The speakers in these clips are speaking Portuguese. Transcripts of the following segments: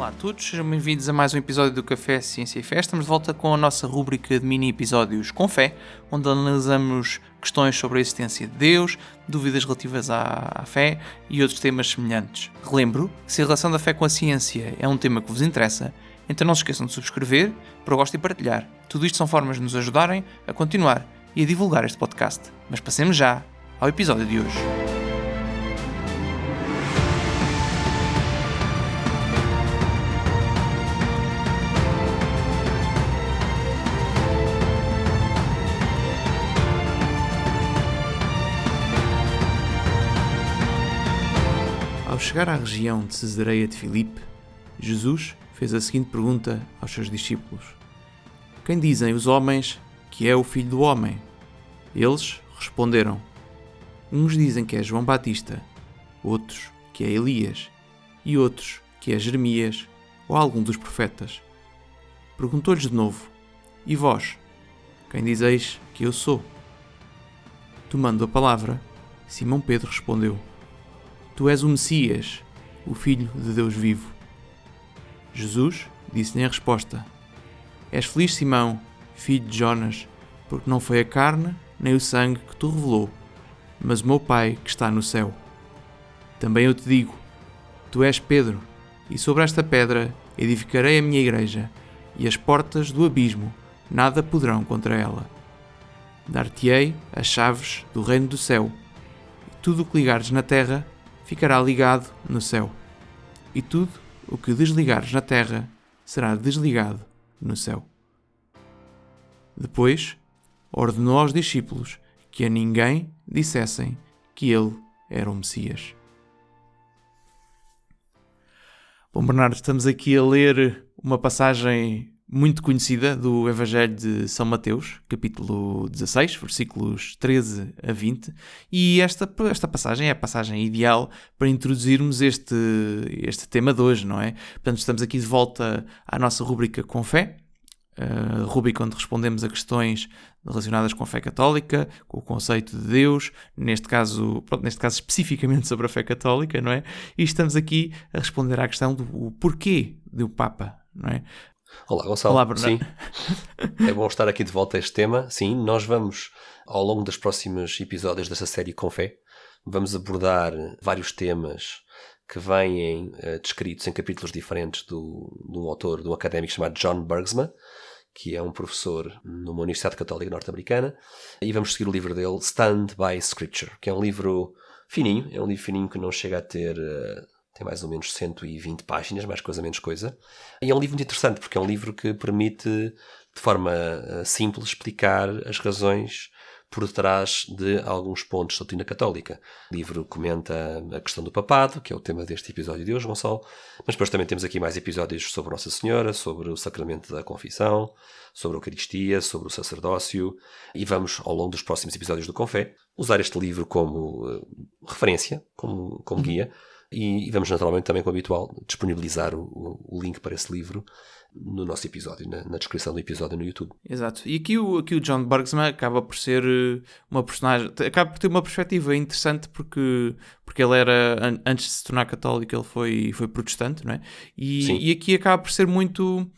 Olá a todos, sejam bem-vindos a mais um episódio do Café Ciência e Fé. Estamos de volta com a nossa rúbrica de mini-episódios com fé, onde analisamos questões sobre a existência de Deus, dúvidas relativas à fé e outros temas semelhantes. Relembro que se a relação da fé com a ciência é um tema que vos interessa, então não se esqueçam de subscrever, para gosto e partilhar. Tudo isto são formas de nos ajudarem a continuar e a divulgar este podcast. Mas passemos já ao episódio de hoje. Ao chegar à região de Cesareia de Filipe, Jesus fez a seguinte pergunta aos seus discípulos: Quem dizem os homens que é o Filho do Homem? Eles responderam: Uns dizem que é João Batista, outros que é Elias, e outros que é Jeremias ou algum dos profetas. Perguntou-lhes de novo: E vós? Quem dizeis que eu sou? Tomando a palavra, Simão Pedro respondeu: Tu és o Messias, o Filho de Deus vivo. Jesus disse-lhe em resposta: És feliz, Simão, filho de Jonas, porque não foi a carne nem o sangue que te revelou, mas o meu Pai que está no céu. Também eu te digo: Tu és Pedro, e sobre esta pedra edificarei a minha igreja, e as portas do abismo nada poderão contra ela. Dar-te-ei as chaves do reino do céu, e tudo o que ligares na terra ficará ligado no céu, e tudo o que desligares na terra será desligado no céu. Depois, ordenou aos discípulos que a ninguém dissessem que ele era o Messias. Bom, Bernardo, estamos aqui a ler uma passagem muito conhecida do Evangelho de São Mateus, capítulo 16, versículos 13 a 20, e esta passagem é a passagem ideal para introduzirmos este tema de hoje, não é? Portanto, estamos aqui de volta à nossa rúbrica com fé, a rúbrica onde respondemos a questões relacionadas com a fé católica, com o conceito de Deus, neste caso especificamente sobre a fé católica, não é? E estamos aqui a responder à questão do porquê do Papa, não é? Olá, Gonçalo. Olá, Bernardo. Sim, é bom estar aqui de volta a este tema. Sim, nós vamos, ao longo dos próximos episódios desta série Com Fé, vamos abordar vários temas que vêm descritos em capítulos diferentes de um autor, de um académico chamado John Bergsma, que é um professor numa Universidade Católica Norte-Americana, e vamos seguir o livro dele, Stand by Scripture, que é um livro fininho, que não chega a ter... tem mais ou menos 120 páginas, mais coisa, menos coisa. E é um livro muito interessante, porque é um livro que permite, de forma simples, explicar as razões por detrás de alguns pontos da doutrina católica. O livro comenta a questão do papado, que é o tema deste episódio de hoje, Gonçalo. Mas depois também temos aqui mais episódios sobre Nossa Senhora, sobre o sacramento da confissão, sobre a Eucaristia, sobre o sacerdócio. E vamos, ao longo dos próximos episódios do Confé, usar este livro como referência, como guia. E vamos naturalmente também, como habitual, disponibilizar o link para esse livro no nosso episódio, na descrição do episódio no YouTube. Exato. E aqui o John Bergsma acaba por ser uma personagem, acaba por ter uma perspectiva interessante porque ele era, antes de se tornar católico, ele foi protestante, não é? E aqui acaba por ser muito...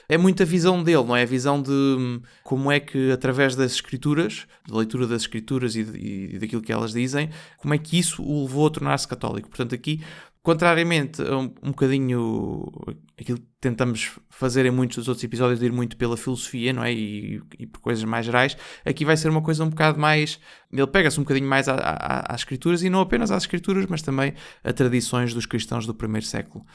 É muito a visão dele, não é? A visão de como é que, através das Escrituras, da leitura das Escrituras e daquilo que elas dizem, como é que isso o levou a tornar-se católico. Portanto, aqui, contrariamente a um bocadinho aquilo que tentamos fazer em muitos dos outros episódios, de ir muito pela filosofia, não é? E por coisas mais gerais, aqui vai ser uma coisa um bocado mais... Ele pega-se um bocadinho mais às Escrituras, e não apenas às Escrituras, mas também a tradições dos cristãos do primeiro século.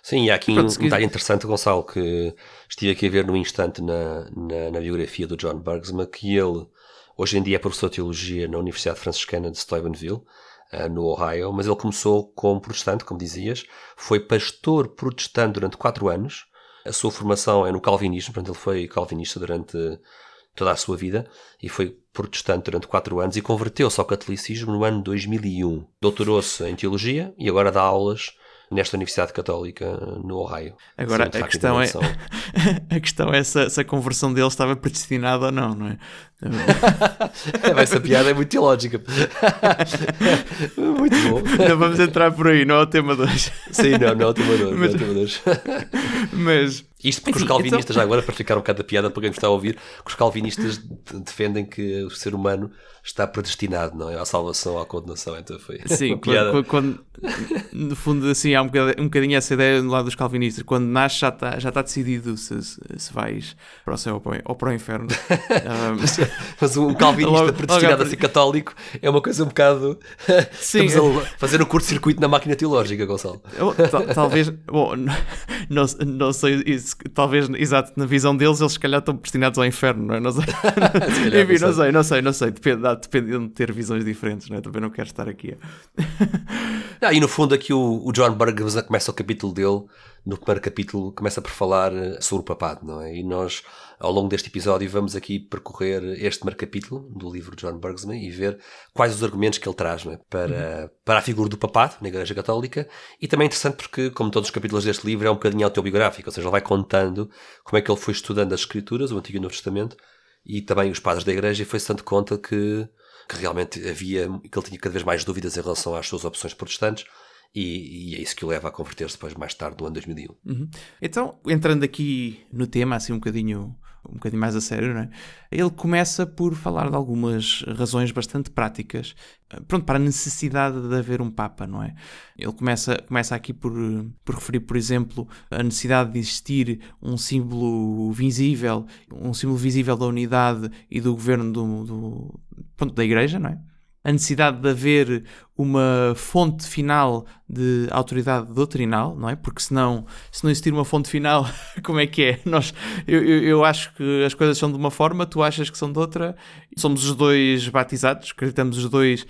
Sim, e há aqui um detalhe interessante, Gonçalo, que estive aqui a ver num instante na biografia do John Bergsma, que ele, hoje em dia, é professor de teologia na Universidade Franciscana de Steubenville, no Ohio, mas ele começou como protestante, como dizias, foi pastor protestante durante 4 anos, a sua formação é no calvinismo, portanto ele foi calvinista durante toda a sua vida e foi protestante durante 4 anos e converteu-se ao catolicismo no ano 2001. Doutorou-se em teologia e agora dá aulas nesta Universidade Católica no Ohio. Agora, sim, a questão é se a conversão dele estava predestinada ou não, não é? Essa piada é muito ilógica. Muito bom. Não vamos entrar por aí, não é o tema de hoje. Sim, não é o tema de hoje. Mas... Isto porque os calvinistas, já agora, para ficar um bocado da piada para quem nos está a ouvir, que os calvinistas defendem que o ser humano está predestinado, não é? À salvação, à condenação. Então foi sim, quando no fundo assim, há um bocadinho essa ideia do lado dos calvinistas. Quando nasce já está decidido se vais para o céu ou para o inferno. Mas um calvinista predestinado a ser católico é uma coisa um bocado... Sim. Estamos a fazer um curto-circuito na máquina teológica, Gonçalo. Talvez... Bom, não sei... Talvez, exato, na visão deles, eles se calhar estão destinados ao inferno, não é? Não sei. Enfim, não sei. Depende de ter visões diferentes, não é? Também não quero estar aqui. E no fundo aqui o John Burgess começa o capítulo dele, no primeiro capítulo começa por falar sobre o papado, não é? E nós, ao longo deste episódio, vamos aqui percorrer este primeiro capítulo do livro de John Bergsma e ver quais os argumentos que ele traz, não é? para a figura do papado na Igreja Católica. E também é interessante porque, como todos os capítulos deste livro, é um bocadinho autobiográfico, ou seja, ele vai contando como é que ele foi estudando as Escrituras, o Antigo e o Novo Testamento, e também os padres da Igreja, e foi-se dando conta que realmente que ele tinha cada vez mais dúvidas em relação às suas opções protestantes, e é isso que o leva a converter-se depois, mais tarde, no ano 2001. Então, entrando aqui no tema, assim um bocadinho mais a sério, não é? Ele começa por falar de algumas razões bastante práticas, para a necessidade de haver um Papa, não é? Ele começa aqui por referir, por exemplo, a necessidade de existir um símbolo visível da unidade e do governo da Igreja, não é? A necessidade de haver uma fonte final de autoridade doutrinal, não é? Porque se não existir uma fonte final, como é que é? Eu acho que as coisas são de uma forma, tu achas que são de outra, somos os dois batizados, acreditamos os dois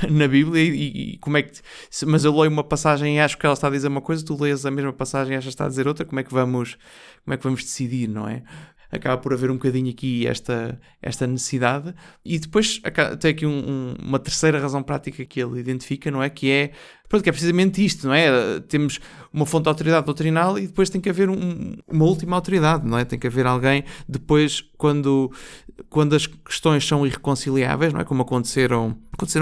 na Bíblia e como é que... Mas eu leio uma passagem e acho que ela está a dizer uma coisa, tu lês a mesma passagem e achas que está a dizer outra, como é que vamos decidir, não é? Acaba por haver um bocadinho aqui esta necessidade. E depois tem aqui uma terceira razão prática que ele identifica, não é? Que é precisamente isto, não é? Temos uma fonte de autoridade doutrinal e depois tem que haver uma última autoridade, não é? Tem que haver alguém depois, quando as questões são irreconciliáveis, não é? Como aconteceram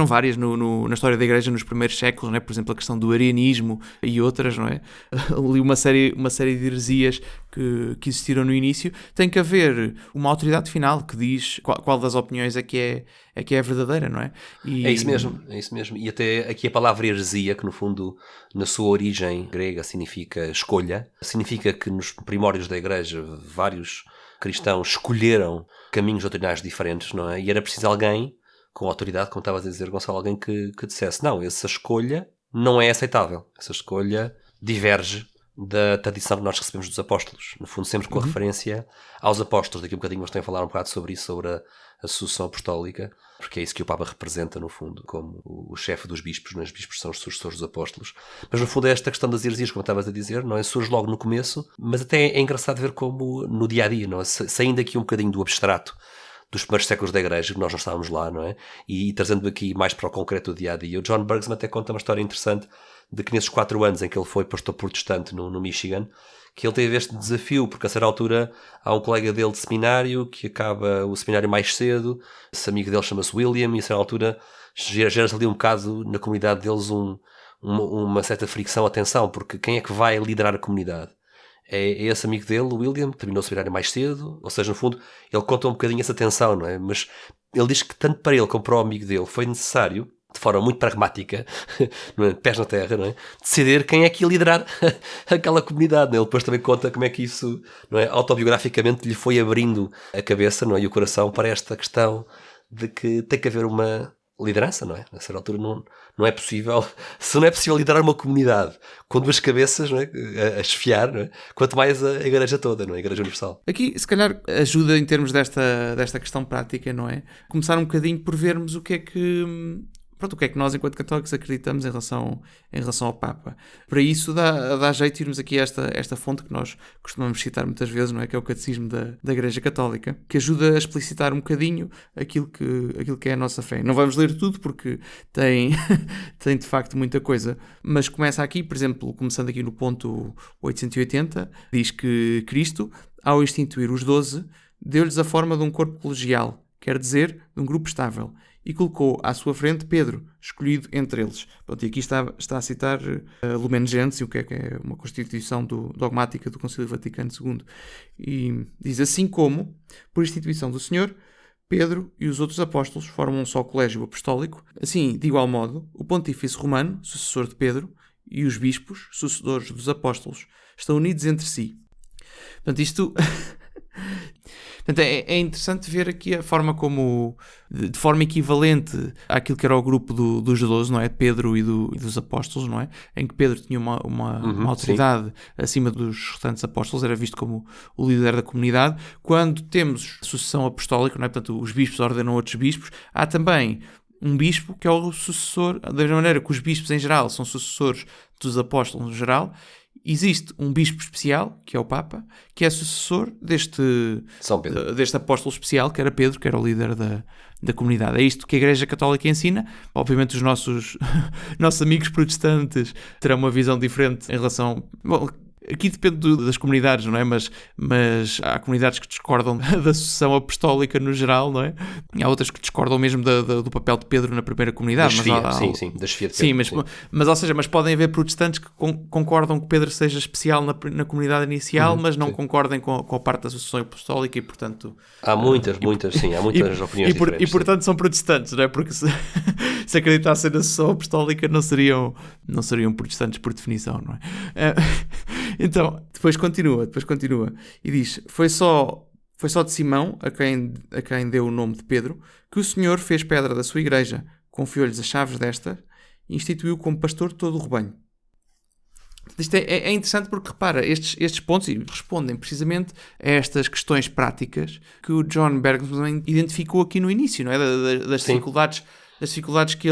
várias na história da Igreja nos primeiros séculos, não é? Por exemplo, a questão do arianismo e outras, não é? Ali uma série de heresias que existiram no início. Tem que haver uma autoridade final que diz qual das opiniões é que é verdadeira, não é? É isso mesmo. E até aqui a palavra heresia, que no fundo, na sua origem grega, significa escolha, significa que nos primórdios da Igreja vários cristãos escolheram caminhos doutrinais diferentes, não é? E era preciso alguém com autoridade, como estavas a dizer, Gonçalo, alguém que dissesse, não, essa escolha não é aceitável, essa escolha diverge da tradição que nós recebemos dos apóstolos, no fundo sempre com a referência aos apóstolos. Daqui a um bocadinho nós temos a falar um bocado sobre isso, sobre a sucessão apostólica, porque é isso que o Papa representa no fundo, como o chefe dos bispos, os bispos são os sucessores dos apóstolos, mas no fundo é esta questão das heresias, como estavas a dizer, não é? Surge logo no começo, mas até é engraçado ver como no dia-a-dia, não é? Saindo aqui um bocadinho do abstrato dos primeiros séculos da Igreja, que nós não estávamos lá, não é? E trazendo aqui mais para o concreto do dia-a-dia. O John Bergsma até conta uma história interessante de que nesses 4 anos em que ele foi pastor protestante no Michigan, que ele teve este desafio, porque a certa altura há um colega dele de seminário que acaba o seminário mais cedo, esse amigo dele chama-se William, e a certa altura gera-se ali um bocado na comunidade deles uma certa fricção, atenção, porque quem é que vai liderar a comunidade? É esse amigo dele, o William, que terminou o seminário mais cedo, ou seja, no fundo, ele conta um bocadinho essa tensão, não é? Mas ele diz que tanto para ele como para o amigo dele foi necessário, de forma muito pragmática, não é? Pés na terra, não é? Decidir quem é que ia liderar aquela comunidade, não é? Ele depois também conta como é que isso, não é? Autobiograficamente lhe foi abrindo a cabeça, não é? E o coração para esta questão de que tem que haver uma liderança, não é? A certa altura não é possível, se não é possível liderar uma comunidade com 2 cabeças, não é? A esfiar, não é? Quanto mais a Igreja toda, não é? A Igreja Universal. Aqui, se calhar, ajuda em termos desta questão prática, não é? Começar um bocadinho por vermos o que é que nós, enquanto católicos, acreditamos em relação ao Papa. Para isso, dá jeito irmos aqui a esta fonte que nós costumamos citar muitas vezes, não é? Que é o Catecismo da Igreja Católica, que ajuda a explicitar um bocadinho aquilo que é a nossa fé. Não vamos ler tudo, porque tem de facto muita coisa, mas começa aqui, por exemplo, começando aqui no ponto 880, diz que Cristo, ao instituir os 12, deu-lhes a forma de um corpo colegial, quer dizer, de um grupo estável, e colocou à sua frente Pedro, escolhido entre eles. Pronto, e aqui está a citar Lumen Gentium, que é uma constituição dogmática do Concílio Vaticano II. E diz assim como, por instituição do Senhor, Pedro e os outros apóstolos formam um só colégio apostólico. Assim, de igual modo, o pontífice romano, sucessor de Pedro, e os bispos, sucessores dos apóstolos, estão unidos entre si. Portanto, isto... Portanto, é interessante ver aqui a forma como, de forma equivalente àquilo que era o grupo dos 12, não é? Pedro e dos apóstolos, não é? Em que Pedro tinha uma autoridade acima dos restantes apóstolos, era visto como o líder da comunidade. Quando temos sucessão apostólica, não é? Portanto, os bispos ordenam outros bispos, há também um bispo que é o sucessor, da mesma maneira que os bispos em geral são sucessores dos apóstolos no geral. Existe um bispo especial, que é o Papa, que é sucessor deste apóstolo especial, que era Pedro, que era o líder da comunidade. É isto que a Igreja Católica ensina. Obviamente os nossos amigos protestantes terão uma visão diferente em relação... Bom, aqui depende das comunidades, não é? Mas há comunidades que discordam da sucessão apostólica no geral, não é? Há outras que discordam mesmo do papel de Pedro na primeira comunidade. Da chefia de Pedro. Mas podem haver protestantes que concordam que Pedro seja especial na comunidade inicial, mas não concordem com a parte da sucessão apostólica e, portanto... Há muitas opiniões diferentes. E, portanto, são protestantes, não é? Porque se acreditassem na sucessão apostólica não seriam protestantes por definição, não é? Então, depois continua e diz, foi só de Simão, a quem deu o nome de Pedro, que o Senhor fez pedra da sua igreja, confiou-lhes as chaves desta e instituiu como pastor de todo o rebanho. Isto é interessante porque, repara, estes pontos respondem precisamente a estas questões práticas que o John Bergman identificou aqui no início, não é? Das dificuldades que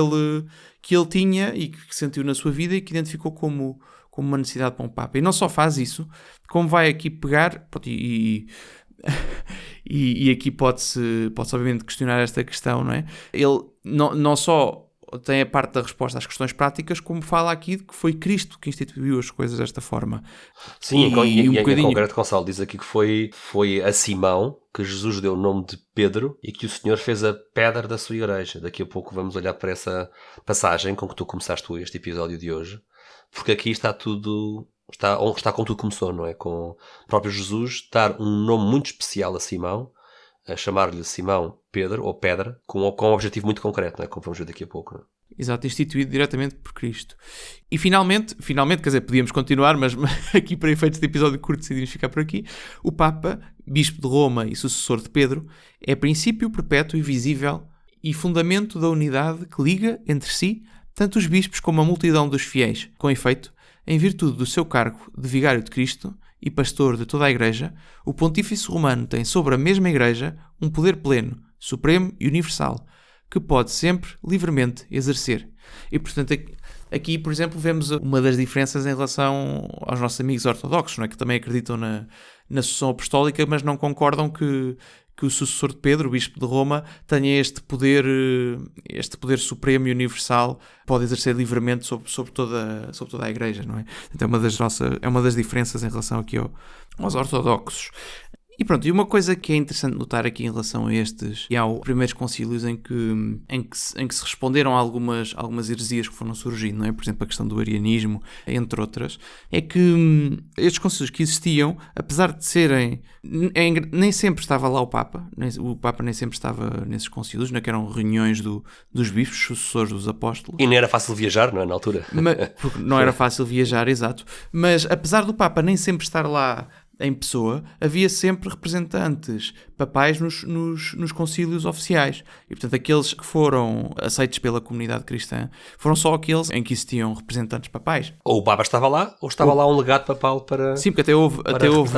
ele tinha e que sentiu na sua vida e que identificou como uma necessidade para um Papa. E não só faz isso, como vai aqui pegar, e aqui pode-se obviamente questionar esta questão, não é? Ele não só tem a parte da resposta às questões práticas, como fala aqui de que foi Cristo que instituiu as coisas desta forma. Sim, em concreto, Gonçalo, diz aqui que foi a Simão que Jesus deu o nome de Pedro e que o Senhor fez a pedra da sua igreja. Daqui a pouco vamos olhar para essa passagem com que tu começaste este episódio de hoje. Porque aqui está como tudo começou, não é? Com o próprio Jesus dar um nome muito especial a Simão, a chamar-lhe Simão Pedro, ou Pedra, com um objetivo muito concreto, não é? Como vamos ver daqui a pouco, não é? Exato, instituído diretamente por Cristo. E finalmente, quer dizer, podíamos continuar, mas aqui para efeitos de episódio curto decidimos ficar por aqui, o Papa, Bispo de Roma e sucessor de Pedro, é princípio perpétuo e visível e fundamento da unidade que liga entre si tanto os bispos como a multidão dos fiéis. Com efeito, em virtude do seu cargo de vigário de Cristo e pastor de toda a Igreja, o Pontífice Romano tem sobre a mesma Igreja um poder pleno, supremo e universal, que pode sempre, livremente, exercer. E, portanto, aqui, por exemplo, vemos uma das diferenças em relação aos nossos amigos ortodoxos, não é? Que também acreditam na sucessão apostólica, mas não concordam que o sucessor de Pedro, o Bispo de Roma, tenha este poder supremo e universal, pode exercer livremente sobre toda a Igreja, não é? Então é uma das diferenças em relação aqui aos ortodoxos. E pronto, e uma coisa que é interessante notar aqui em relação a estes e aos primeiros concílios em que se responderam a algumas heresias que foram surgindo, não é? Por exemplo, a questão do arianismo, entre outras, é que estes concílios que existiam, apesar de serem... nem sempre estava lá o Papa nem sempre estava nesses concílios, não é? Que eram reuniões dos bispos, sucessores dos apóstolos. E não era fácil viajar, não é? Na altura. Porque não era fácil viajar, exato. Mas apesar do Papa nem sempre estar lá em pessoa, havia sempre representantes papais nos concílios oficiais. E, portanto, aqueles que foram aceitos pela comunidade cristã foram só aqueles em que existiam representantes papais. Ou o Papa estava lá, ou estava lá um legado papal para... Sim, porque até houve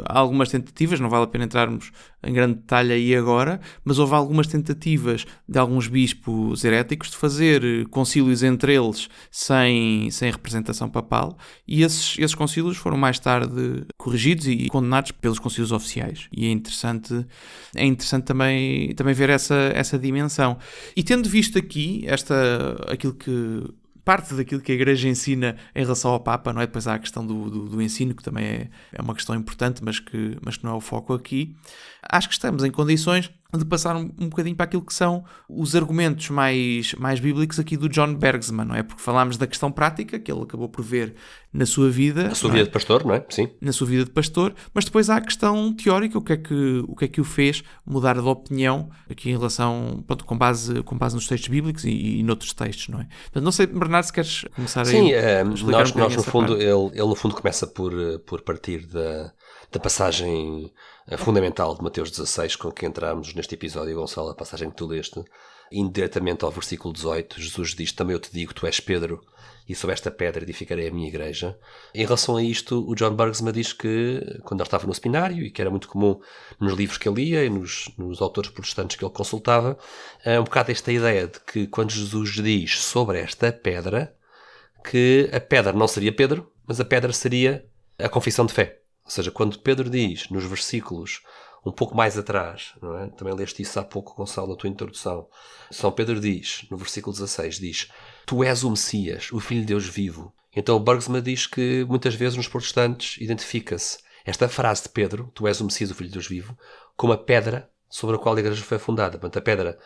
algumas tentativas, não vale a pena entrarmos em grande detalhe aí agora, mas houve algumas tentativas de alguns bispos heréticos de fazer concílios entre eles sem representação papal, e esses concílios foram mais tarde corrigidos e condenados pelos concílios oficiais. E é interessante também ver essa dimensão. E tendo visto aqui parte daquilo que a Igreja ensina em relação ao Papa, não é? Depois há a questão do ensino, que também é uma questão importante, mas que não é o foco aqui. Acho que estamos em condições de passar um bocadinho para aquilo que são os argumentos mais bíblicos aqui do John Bergsma, não é? Porque falámos da questão prática, que ele acabou por ver na sua vida. Na sua vida de pastor, não é? Sim. Na sua vida de pastor, mas depois há a questão teórica, o que é que o fez mudar de opinião aqui em relação, pronto, com base nos textos bíblicos e noutros textos, não é? Portanto, não sei, Bernardo, se queres começar Sim, a explicar nós no fundo, ele no fundo começa por partir da passagem fundamental de Mateus 16, com que entramos neste episódio, Gonçalo, a passagem que tu leste, indo diretamente ao versículo 18, Jesus diz: também eu te digo, tu és Pedro, e sobre esta pedra edificarei a minha igreja. Em relação a isto, o John Bergsma diz que, quando ele estava no seminário, e que era muito comum nos livros que ele lia e nos autores protestantes que ele consultava, um bocado esta ideia de que quando Jesus diz sobre esta pedra, que a pedra não seria Pedro, mas a pedra seria a confissão de fé. Ou seja, quando Pedro diz nos versículos um pouco mais atrás, não é? Também leste isso há pouco, Gonçalo, na tua introdução. São Pedro diz, no versículo 16, diz: tu és o Messias, o Filho de Deus vivo. Então o Bergsma diz que muitas vezes nos protestantes identifica-se esta frase de Pedro, tu és o Messias, o Filho de Deus vivo, como a pedra sobre a qual a igreja foi fundada. Portanto, a pedra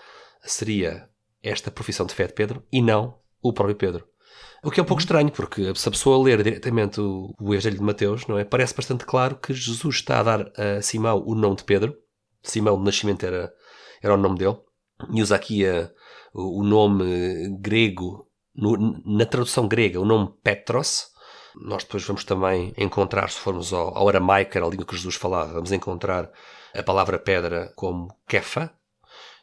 seria esta profissão de fé de Pedro e não o próprio Pedro. O que é um pouco estranho, porque se a pessoa ler diretamente o Evangelho de Mateus, não é? Parece bastante claro que Jesus está a dar a Simão o nome de Pedro. Simão, de nascimento, era o nome dele. E usa aqui o nome grego, na tradução grega, o nome Petros. Nós depois vamos também encontrar, se formos ao aramaico, que era a língua que Jesus falava, vamos encontrar a palavra pedra como Kefa.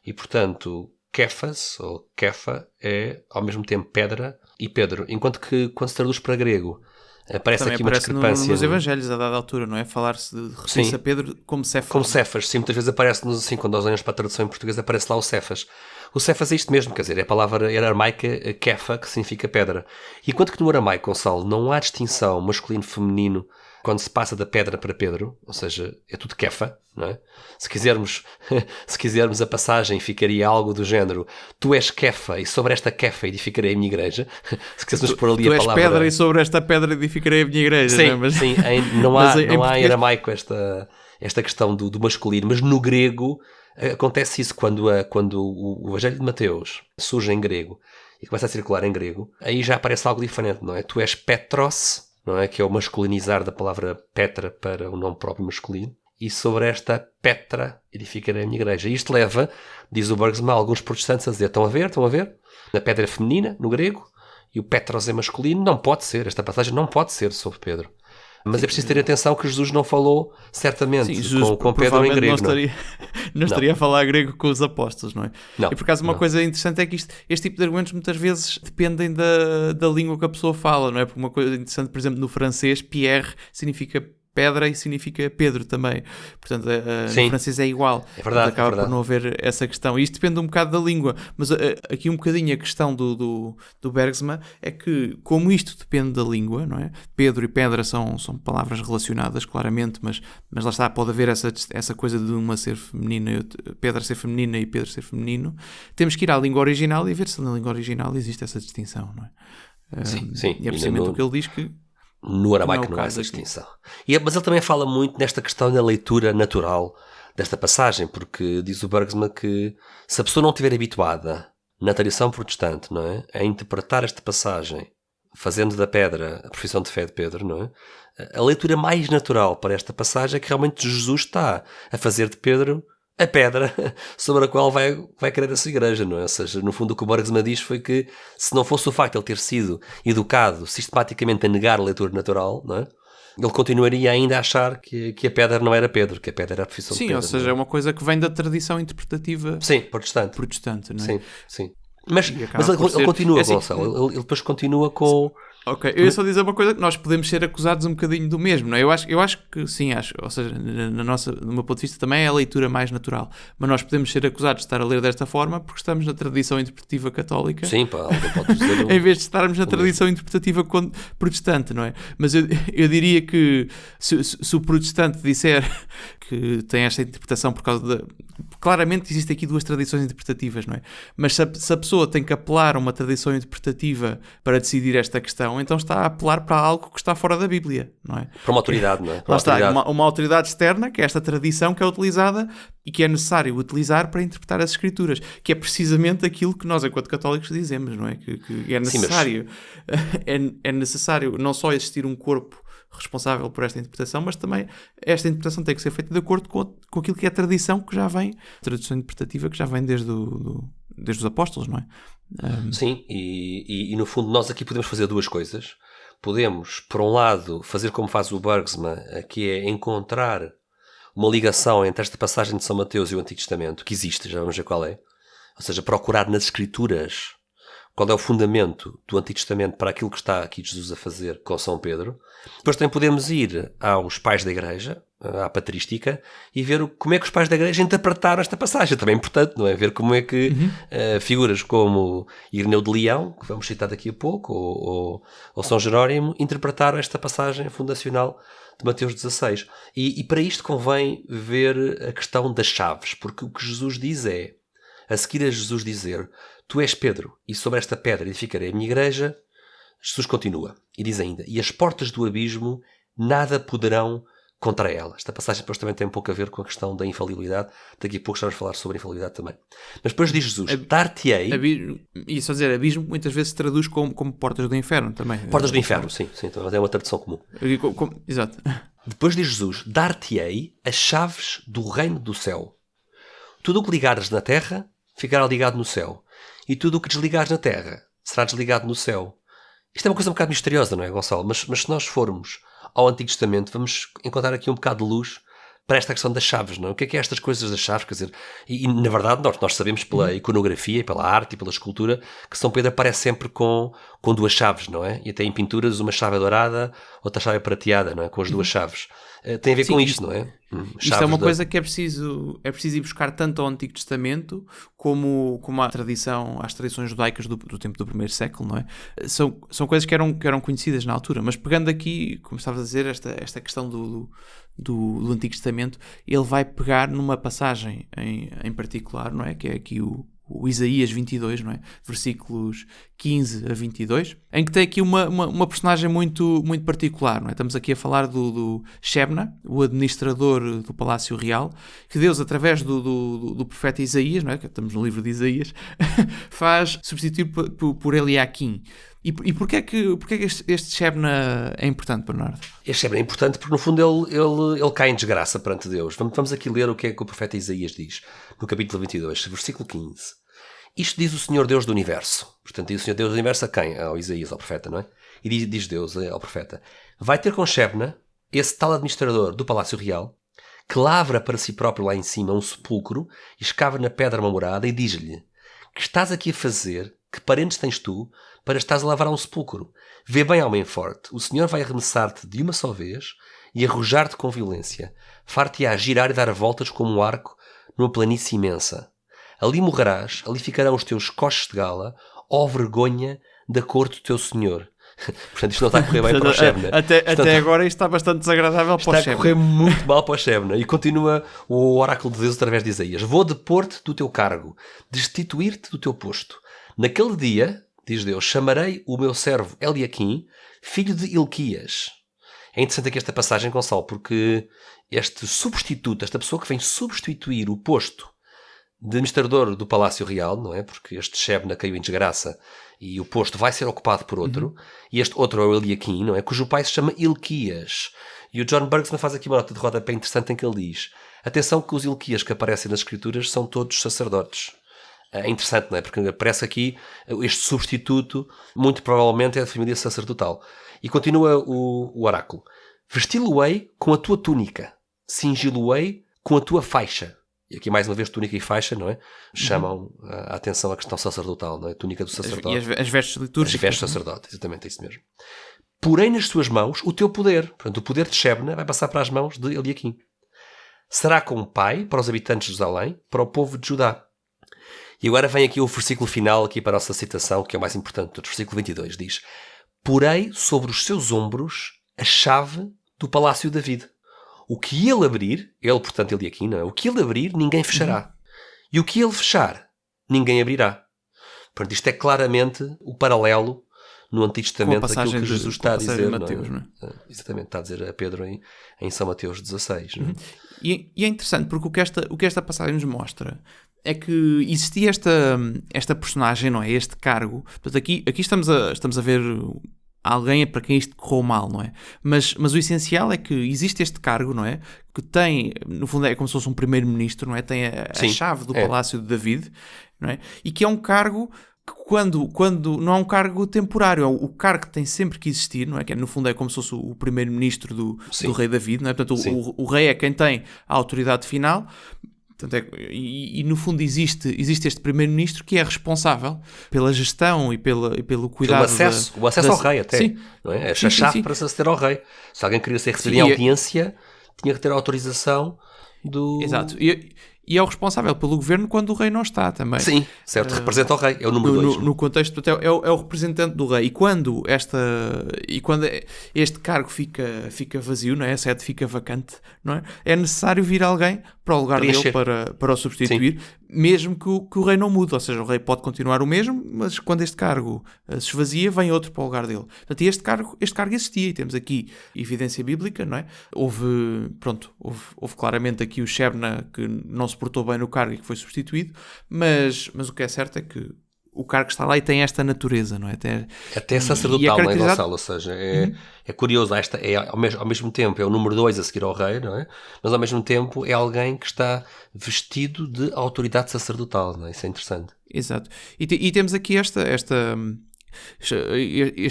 E, portanto, Kefas, ou Kefa, é ao mesmo tempo pedra e Pedro. Enquanto que, quando se traduz para grego, aparece também aqui uma discrepância. Nos Evangelhos, a dada altura, não é? Falar-se de referir-se a Pedro como Cefas. Como Cefas, sim, muitas vezes aparece-nos assim, quando nós olhamos para a tradução em português, aparece lá o Cefas. O Cefas é isto mesmo, quer dizer, é a palavra aramaica Kefa, que significa pedra. E enquanto que no aramaico, Gonçalo, não há distinção masculino-feminino quando se passa da pedra para Pedro, ou seja, é tudo Kefa, não é? Se quisermos a passagem, ficaria algo do género: tu és Kefa e sobre esta Kefa edificarei a minha igreja. Se quisermos pôr ali tu a palavra... és pedra e sobre esta pedra edificarei a minha igreja. Sim, não é? Mas... sim, não há em aramaico esta questão do masculino, mas no grego acontece isso quando o Evangelho de Mateus surge em grego e começa a circular em grego, aí já aparece algo diferente, não é? Tu és Petros, não é? Que é o masculinizar da palavra Petra para o nome próprio masculino. E sobre esta Petra edificarei a minha igreja. Isto leva, diz o Bergsma, alguns protestantes a dizer: estão a ver? A pedra é feminina, no grego, e o Petros é masculino. Não pode ser, esta passagem não pode ser sobre Pedro. Mas é preciso ter atenção que Jesus não falou certamente com Pedro em grego. Não estaria a falar grego com os apóstolos, não é? Não, e por acaso uma coisa interessante é que este tipo de argumentos muitas vezes dependem da língua que a pessoa fala, não é? Porque uma coisa interessante, por exemplo, no francês, Pierre significa pedra e significa Pedro também. Portanto, no francês é igual. É verdade, acaba por não haver essa questão. E isto depende um bocado da língua. Mas aqui um bocadinho a questão do Bergsma é que, como isto depende da língua, não é? Pedro e pedra são palavras relacionadas, claramente, mas lá está, pode haver essa coisa de uma ser feminina, pedra ser feminina e Pedro ser feminino. Temos que ir à língua original e ver se na língua original existe essa distinção, não é? Sim. E é precisamente o que ele diz que... No aramaico não há essa distinção. Mas ele também fala muito nesta questão da leitura natural desta passagem, porque diz o Bergsma que se a pessoa não estiver habituada na tradição protestante, não é, a interpretar esta passagem, fazendo da pedra a profissão de fé de Pedro, não é, a leitura mais natural para esta passagem é que realmente Jesus está a fazer de Pedro a pedra sobre a qual vai querer a sua igreja, não é? Ou seja, no fundo o que o Bergsma diz foi que se não fosse o facto de ele ter sido educado sistematicamente a negar a leitura natural, não é? Ele continuaria ainda a achar que a pedra não era Pedro, que a pedra era a profissão de Pedro. Sim, ou seja, é uma coisa que vem da tradição interpretativa protestante, não é? Sim. Mas ele continua, assim, Gonçalo, ele depois continua com... Ok, eu ia só dizer uma coisa, que nós podemos ser acusados um bocadinho do mesmo, não é? Eu acho que sim, ou seja, no meu ponto de vista também é a leitura mais natural, mas nós podemos ser acusados de estar a ler desta forma porque estamos na tradição interpretativa católica. Sim, pode dizer em vez de estarmos na tradição interpretativa protestante, não é? Mas eu diria que se o protestante disser que tem esta interpretação por causa de... Claramente existem aqui duas tradições interpretativas, não é? Mas se a pessoa tem que apelar a uma tradição interpretativa para decidir esta questão, então está a apelar para algo que está fora da Bíblia, não é? Para uma autoridade, não é? Lá está, uma autoridade externa, que é esta tradição que é utilizada e que é necessário utilizar para interpretar as Escrituras, que é precisamente aquilo que nós, enquanto católicos, dizemos, não é? Que é necessário. Sim, é necessário não só existir um corpo responsável por esta interpretação, mas também esta interpretação tem que ser feita de acordo com aquilo que é a tradição que já vem, a tradição interpretativa que já vem desde os apóstolos, não é? Sim, e no fundo nós aqui podemos fazer duas coisas. Podemos, por um lado, fazer como faz o Bergsma, que é encontrar uma ligação entre esta passagem de São Mateus e o Antigo Testamento, que existe, já vamos ver qual é. Ou seja, procurar nas Escrituras qual é o fundamento do Antigo Testamento para aquilo que está aqui Jesus a fazer com São Pedro. Depois também podemos ir aos pais da Igreja, à patrística, e ver como é que os pais da Igreja interpretaram esta passagem. Também é importante, não é? Ver como é que figuras como Ireneu de Leão, que vamos citar daqui a pouco, ou São Jerónimo, interpretaram esta passagem fundacional de Mateus 16. E para isto convém ver a questão das chaves, porque o que Jesus diz é, a seguir a Jesus dizer, tu és Pedro, e sobre esta pedra edificarei a minha igreja, Jesus continua, e diz ainda, e as portas do abismo nada poderão contra ela. Esta passagem depois também tem um pouco a ver com a questão da infalibilidade, daqui a pouco vamos falar sobre a infalibilidade também. Mas depois diz Jesus, dar-te-ei... E só dizer, abismo muitas vezes se traduz como portas do inferno também. Portas do inferno, sim, então é uma tradução comum. Exato. Depois diz Jesus, dar-te-ei as chaves do reino do céu. Tudo o que ligares na terra ficará ligado no céu. E tudo o que desligares na terra será desligado no céu. Isto é uma coisa um bocado misteriosa, não é, Gonçalo? Mas se nós formos ao Antigo Testamento, vamos encontrar aqui um bocado de luz para esta questão das chaves, não é? O que é estas coisas das chaves? Quer dizer, e na verdade nós sabemos pela iconografia, pela arte e pela escultura que São Pedro aparece sempre com duas chaves, não é? E até em pinturas uma chave dourada, outra chave prateada, não é? Com as duas chaves. Tem a ver com isto, não é? Isto é uma coisa que é preciso ir buscar tanto ao Antigo Testamento como à tradição, às tradições judaicas do tempo do primeiro século, não é? São coisas que eram conhecidas na altura, mas pegando aqui, como estavas a dizer, esta questão do Antigo Testamento, ele vai pegar numa passagem em particular, não é? Que é aqui o Isaías 22, não é? Versículos 15 a 22, em que tem aqui uma personagem muito, muito particular, não é? Estamos aqui a falar do Shebna, o administrador do Palácio Real, que Deus, através do profeta Isaías, não é? Que estamos no livro de Isaías, faz substituir por Eliaquim. E porquê é que este Shebna é importante, Bernardo? Este Shebna é importante porque, no fundo, ele cai em desgraça perante Deus. Vamos aqui ler o que é que o profeta Isaías diz, no capítulo 22, versículo 15. Isto diz o Senhor Deus do Universo. Portanto, diz o Senhor Deus do Universo a quem? Ao Isaías, ao profeta, não é? E diz Deus ao profeta, vai ter com Shebna, esse tal administrador do Palácio Real, que lavra para si próprio lá em cima um sepulcro e escava na pedra uma morada e diz-lhe, que estás aqui a fazer, que parentes tens tu, para estás a lavrar um sepulcro? Vê bem, homem forte, o Senhor vai arremessar-te de uma só vez e arrojar-te com violência. Far-te-á girar e dar voltas como um arco numa planície imensa. Ali morrerás, ali ficarão os teus coches de gala, ó vergonha da corte do teu Senhor. Portanto, isto não está a correr bem para o Shebna. Até agora isto está bastante desagradável para o Shebna. Está a correr muito mal para o Shebna. E continua o oráculo de Deus através de Isaías. Vou depor-te do teu cargo, destituir-te do teu posto. Naquele dia, diz Deus, chamarei o meu servo Eliaquim, filho de Ilquias. É interessante aqui esta passagem, Gonçalo, porque este substituto, esta pessoa que vem substituir o posto de administrador do Palácio Real, não é? Porque este Shebna caiu em desgraça e o posto vai ser ocupado por outro, e este outro é o Eliaquim, não é? Cujo pai se chama Ilquias. E o John Bergsman faz aqui uma nota de rodapé interessante em que ele diz, atenção que os Ilquias que aparecem nas Escrituras são todos sacerdotes. É interessante, não é? Porque aparece aqui este substituto, muito provavelmente é da família sacerdotal. E continua o oráculo. Vesti-lo-ei com a tua túnica, cingi-lo-ei com a tua faixa. E aqui mais uma vez túnica e faixa, não é? Chamam a atenção à questão sacerdotal, não é? Túnica do sacerdote. E as vestes litúrgicas. As vestes do sacerdote, exatamente, é isso mesmo. Porém nas suas mãos o teu poder. Portanto, o poder de Shebna vai passar para as mãos de Eliaquim. Será como pai para os habitantes de Jerusalém, para o povo de Judá. E agora vem aqui o versículo final aqui para a nossa citação, que é o mais importante, o versículo 22, diz: Porei sobre os seus ombros a chave do palácio de David. O que ele abrir, portanto, ele aqui, não é? O que ele abrir, ninguém fechará. E o que ele fechar, ninguém abrirá. Portanto, isto é claramente o paralelo no Antigo Testamento daquilo que Jesus está a dizer. Mateus, não é? Exatamente, está a dizer a Pedro em São Mateus 16. Não é? E é interessante porque o que esta passagem nos mostra é que existia esta personagem, não é? Este cargo. Portanto, aqui estamos a ver alguém para quem isto correu mal, não é? Mas o essencial é que existe este cargo, não é? Que tem, no fundo, é como se fosse um primeiro-ministro, não é? Tem a chave do palácio de David, não é? E que é um cargo que quando não é um cargo temporário, é o cargo que tem sempre que existir, não é? Que no fundo é como se fosse o primeiro-ministro do rei David, não é? Portanto, o rei é quem tem a autoridade final. Portanto, e no fundo existe este primeiro-ministro que é responsável pela gestão e pelo cuidado. O acesso ao rei até. Sim. Não é? A chave para se aceder ao rei. Se alguém queria ser recebido em audiência, tinha que ter a autorização do... Exato. E é o responsável pelo governo quando o rei não está também. Sim, certo. Representa o rei. É o número 2. No contexto, é o representante do rei. E quando este cargo fica vazio, não é? A sede fica vacante, não é? É necessário vir alguém para o lugar dele para o substituir, mesmo que o rei não mude. Ou seja, o rei pode continuar o mesmo, mas quando este cargo se esvazia, vem outro para o lugar dele. Portanto, este cargo existia. E temos aqui evidência bíblica, não é? Houve claramente aqui o Shebna que não se portou bem no cargo e que foi substituído, mas o que é certo é que o cargo está lá e tem esta natureza, não é? Até sacerdotal, não é, Gonçalo? Ou seja, é curioso, ao mesmo tempo é o número 2 a seguir ao rei, não é? Mas ao mesmo tempo é alguém que está vestido de autoridade sacerdotal, não é? Isso é interessante. Exato. E temos aqui este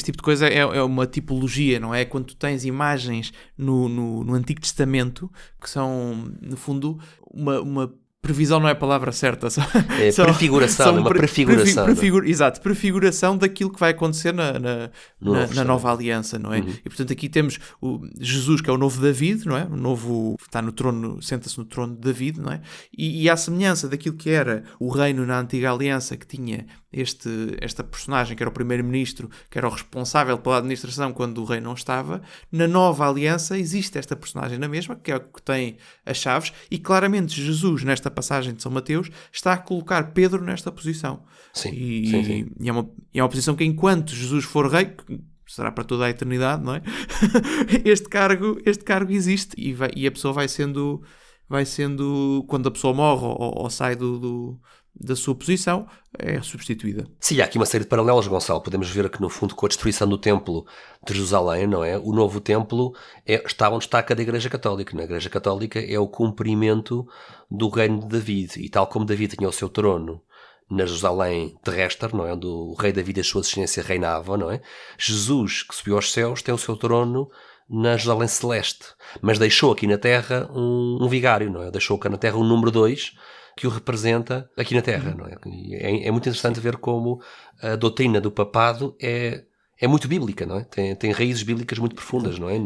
tipo de coisa é uma tipologia, não é? Quando tu tens imagens no Antigo Testamento que são, no fundo, uma previsão não é a palavra certa. É prefiguração, uma prefiguração. Exato, prefiguração daquilo que vai acontecer na nova aliança, não é? E portanto aqui temos Jesus, que é o novo David, não é? O novo está no trono, senta-se no trono de David, não é? E à semelhança daquilo que era o reino na antiga aliança, que tinha esta personagem que era o primeiro-ministro, que era o responsável pela administração quando o rei não estava, na nova aliança existe esta personagem na mesma, que é o que tem as chaves, e claramente Jesus, nesta passagem de São Mateus, está a colocar Pedro nesta posição. Sim. E é uma posição que, enquanto Jesus for rei, que será para toda a eternidade, não é? Este cargo existe e a pessoa vai sendo, quando a pessoa morre ou sai da sua posição, é substituída. Sim, há aqui uma série de paralelos, Gonçalo. Podemos ver que, no fundo, com a destruição do templo de Jerusalém, não é? O novo templo está onde está cada Igreja Católica. Na Igreja Católica é o cumprimento do reino de David. E tal como David tinha o seu trono na Jerusalém terrestre, não é? Onde o rei David e a sua descendência reinavam, não é? Jesus, que subiu aos céus, tem o seu trono na Jerusalém celeste. Mas deixou aqui na terra um vigário, não é? Deixou cá na terra um número 2 que o representa aqui na Terra, não é? É muito interessante ver como a doutrina do papado é muito bíblica, não é? Tem raízes bíblicas muito profundas, não é?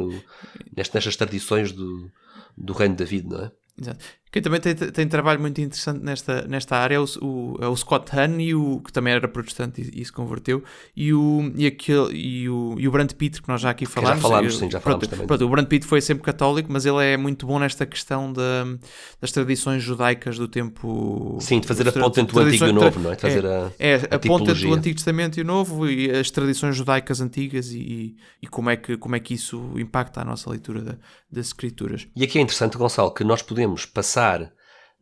Nestas tradições do reino de David, não é? Exato. Quem também tem trabalho muito interessante nesta área é o Scott Hahn, que também era protestante e se converteu, e o Brand Pitt, que nós já aqui falámos. Já falámos também. Pronto, o Brand Pitt foi sempre católico, mas ele é muito bom nesta questão das tradições judaicas do tempo... Sim, de fazer a ponte entre o Antigo e o Novo, não é? De fazer a ponte entre o Antigo Testamento e o Novo, e as tradições judaicas antigas e como é que isso impacta a nossa leitura das Escrituras. E aqui é interessante, Gonçalo, que nós podemos passar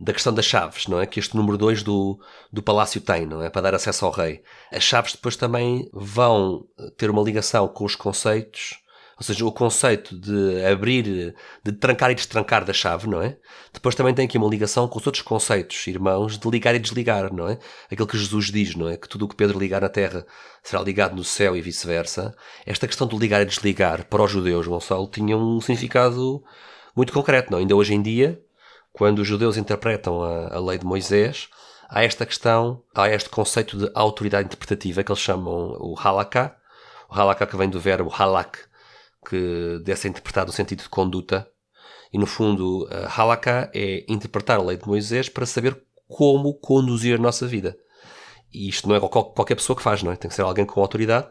da questão das chaves, não é? Que este número 2 do palácio tem, não é? Para dar acesso ao rei. As chaves depois também vão ter uma ligação com os conceitos, ou seja, o conceito de abrir, de trancar e destrancar da chave, não é? Depois também tem aqui uma ligação com os outros conceitos, irmãos, de ligar e desligar, não é? Aquilo que Jesus diz, não é? Que tudo o que Pedro ligar na terra será ligado no céu e vice-versa. Esta questão de ligar e desligar para os judeus, Gonçalo, tinha um significado muito concreto, não? Ainda hoje em dia, quando os judeus interpretam a lei de Moisés, há esta questão, há este conceito de autoridade interpretativa que eles chamam o halakha. O halakha que vem do verbo halak, que deve ser interpretado no sentido de conduta. E no fundo, halakha é interpretar a lei de Moisés para saber como conduzir a nossa vida. E isto não é qualquer pessoa que faz, não é? Tem que ser alguém com autoridade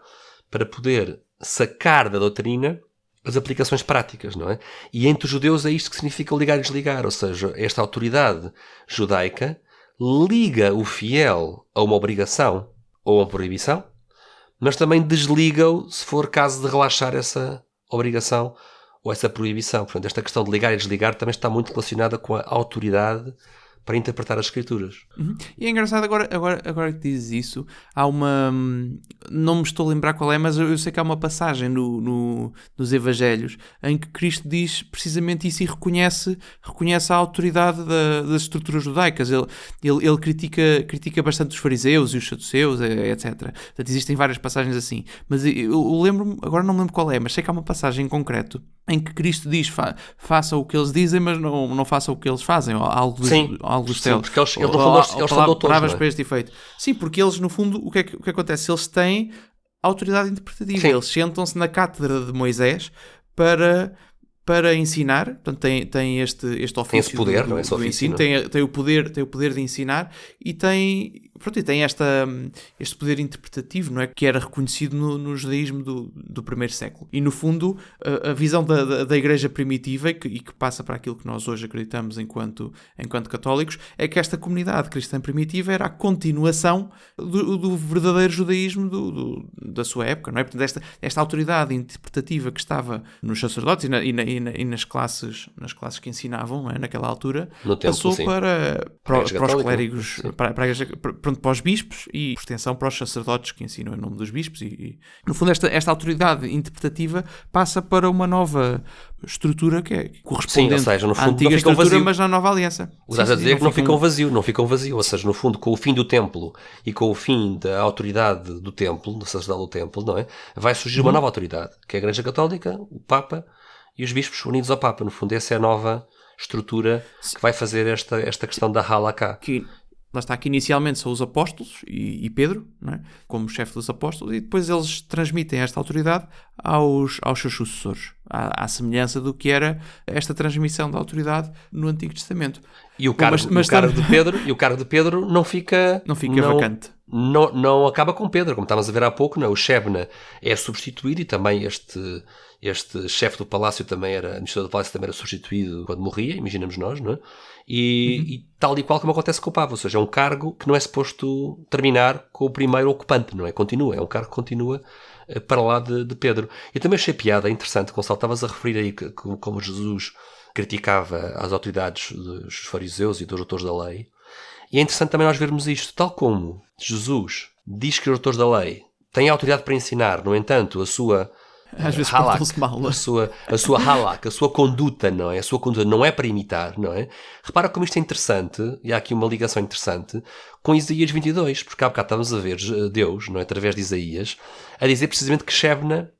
para poder sacar da doutrina as aplicações práticas, não é? E entre os judeus é isto que significa ligar e desligar, ou seja, esta autoridade judaica liga o fiel a uma obrigação ou a uma proibição, mas também desliga-o se for caso de relaxar essa obrigação ou essa proibição. Portanto, esta questão de ligar e desligar também está muito relacionada com a autoridade para interpretar as Escrituras. Uhum. E é engraçado, agora que dizes isso, há uma... Não me estou a lembrar qual é, mas eu sei que há uma passagem nos Evangelhos em que Cristo diz precisamente isso e reconhece a autoridade das estruturas judaicas. Ele critica bastante os fariseus e os saduceus, etc. Portanto, existem várias passagens assim. Mas eu lembro-me, agora não me lembro qual é, mas sei que há uma passagem em concreto em que Cristo diz façam o que eles dizem, mas não façam o que eles fazem, ou algo dos Sim, céus. porque eles no fundo eles são doutores, palavras não é? para este efeito. Sim, porque eles, no fundo, o que acontece? Eles têm autoridade interpretativa. Sim. Eles sentam-se na cátedra de Moisés para ensinar. Portanto, tem este ofício Tem esse poder, não é? Esse do ofício, ensino. não é? Tem o poder de ensinar e tem este poder interpretativo, não é? Que era reconhecido no judaísmo do primeiro século. E, no fundo, a visão da igreja primitiva e que passa para aquilo que nós hoje acreditamos enquanto católicos, é que esta comunidade cristã primitiva era a continuação do verdadeiro judaísmo da sua época, não é? Portanto, esta autoridade interpretativa que estava nos sacerdotes e nas classes que ensinavam, não é? Naquela altura, No tempo, passou sim. para os católica, clérigos, sim. para os bispos e, por extensão, para os sacerdotes que ensinam em nome dos bispos. E no fundo, esta autoridade interpretativa passa para uma nova estrutura que é correspondente Sim, ou seja, no fundo, à antiga não fica um estrutura, vazio. mas na nova aliança. O que estás a dizer é que não ficam um vazio. Ou seja, no fundo, com o fim do templo e com o fim da autoridade do templo, do sacerdote do templo, não é? Vai surgir uma nova autoridade, que é a Igreja Católica, o Papa e os bispos unidos ao Papa. No fundo, essa é a nova estrutura que vai fazer esta questão da Halakha. Lá está, que inicialmente são os apóstolos e Pedro, não é? Como chefe dos apóstolos, e depois eles transmitem esta autoridade aos seus sucessores, à semelhança do que era esta transmissão da autoridade no Antigo Testamento. E o cargo de Pedro não fica vacante. Não acaba com Pedro, como estávamos a ver há pouco, não é? O Shebna é substituído e também este chefe do palácio administrador do palácio também era substituído quando morria, imaginamos nós, não é? E tal e qual como acontece com o Papa, ou seja, é um cargo que não é suposto terminar com o primeiro ocupante, não é? Continua, é um cargo que continua para lá de Pedro. Eu também achei piada, interessante, Gonçalo, estavas a referir aí como Jesus criticava as autoridades dos fariseus e dos doutores da lei. E é interessante também nós vermos isto, tal como Jesus diz que os doutores da lei têm autoridade para ensinar, no entanto, a sua às vezes portam-se mal. a sua halak, a sua conduta, não é? A sua conduta não é para imitar, não é? Repara como isto é interessante, e há aqui uma ligação interessante, com Isaías 22, porque há bocado estávamos a ver Deus, não é? Através de Isaías, a dizer precisamente que Shebna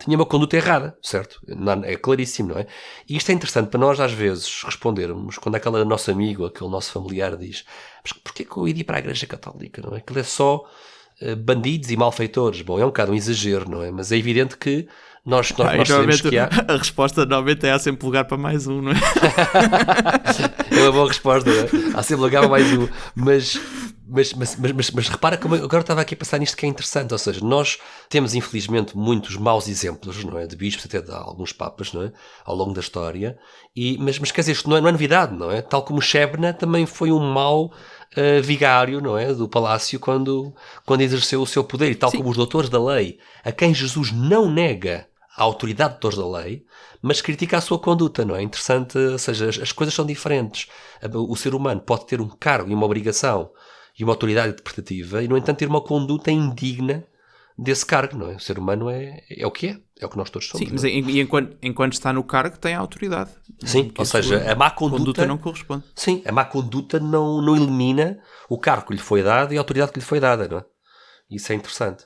tinha uma conduta errada, certo? É claríssimo, não é? E isto é interessante para nós às vezes respondermos quando aquele nosso amigo, aquele nosso familiar diz: mas porquê que eu ia ir para a Igreja Católica, não é? Aquilo é só bandidos e malfeitores. Bom, é um bocado um exagero, não é? Mas é evidente que nós sabemos que há... A resposta normalmente há sempre lugar para mais um, não é? É uma boa resposta, não é? Há sempre lugar para mais um. Mas repara como agora estava aqui a pensar nisto que é interessante, ou seja, nós temos infelizmente muitos maus exemplos, não é? De bispos, até de alguns papas, não é? Ao longo da história, mas quer dizer, isto não é novidade, não é? Tal como Shebna também foi um mau vigário, não é? Do palácio quando exerceu o seu poder, e tal como os doutores da lei, a quem Jesus não nega a autoridade de doutores da lei, mas critica a sua conduta, não é? Interessante, ou seja, as coisas são diferentes. O ser humano pode ter um cargo e uma obrigação e uma autoridade interpretativa e, no entanto, ter uma conduta indigna desse cargo, não é? O ser humano é o que é o que nós todos somos. Sim, mas enquanto está no cargo tem a autoridade. Sim, ou seja, a má conduta não corresponde. Sim, a má conduta não elimina o cargo que lhe foi dado e a autoridade que lhe foi dada, não é? Isso é interessante.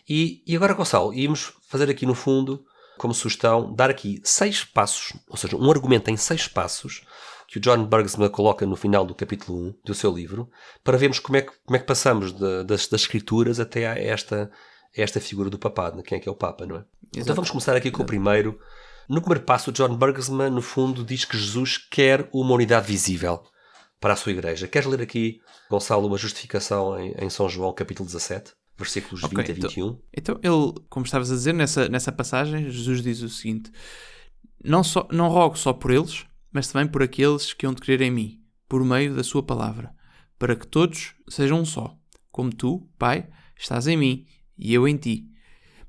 E agora, Gonçalo, íamos fazer aqui no fundo, como sugestão, dar aqui 6 passos, ou seja, um argumento em 6 passos, que o John Bergsma coloca no final do capítulo 1 do seu livro, para vermos como é que passamos das escrituras até a esta figura do papado, quem é que é o Papa, não é? Exato. Então vamos começar aqui com o primeiro. No primeiro passo, o John Bergsma, no fundo, diz que Jesus quer uma unidade visível para a sua igreja. Queres ler aqui, Gonçalo, uma justificação em São João, capítulo 17? versículos Ok, 20 a 21. Então ele, como estavas a dizer, nessa passagem, Jesus diz o seguinte: não rogo só por eles, mas também por aqueles que hão de crer em mim, por meio da sua palavra, para que todos sejam um só, como tu, Pai, estás em mim e eu em ti,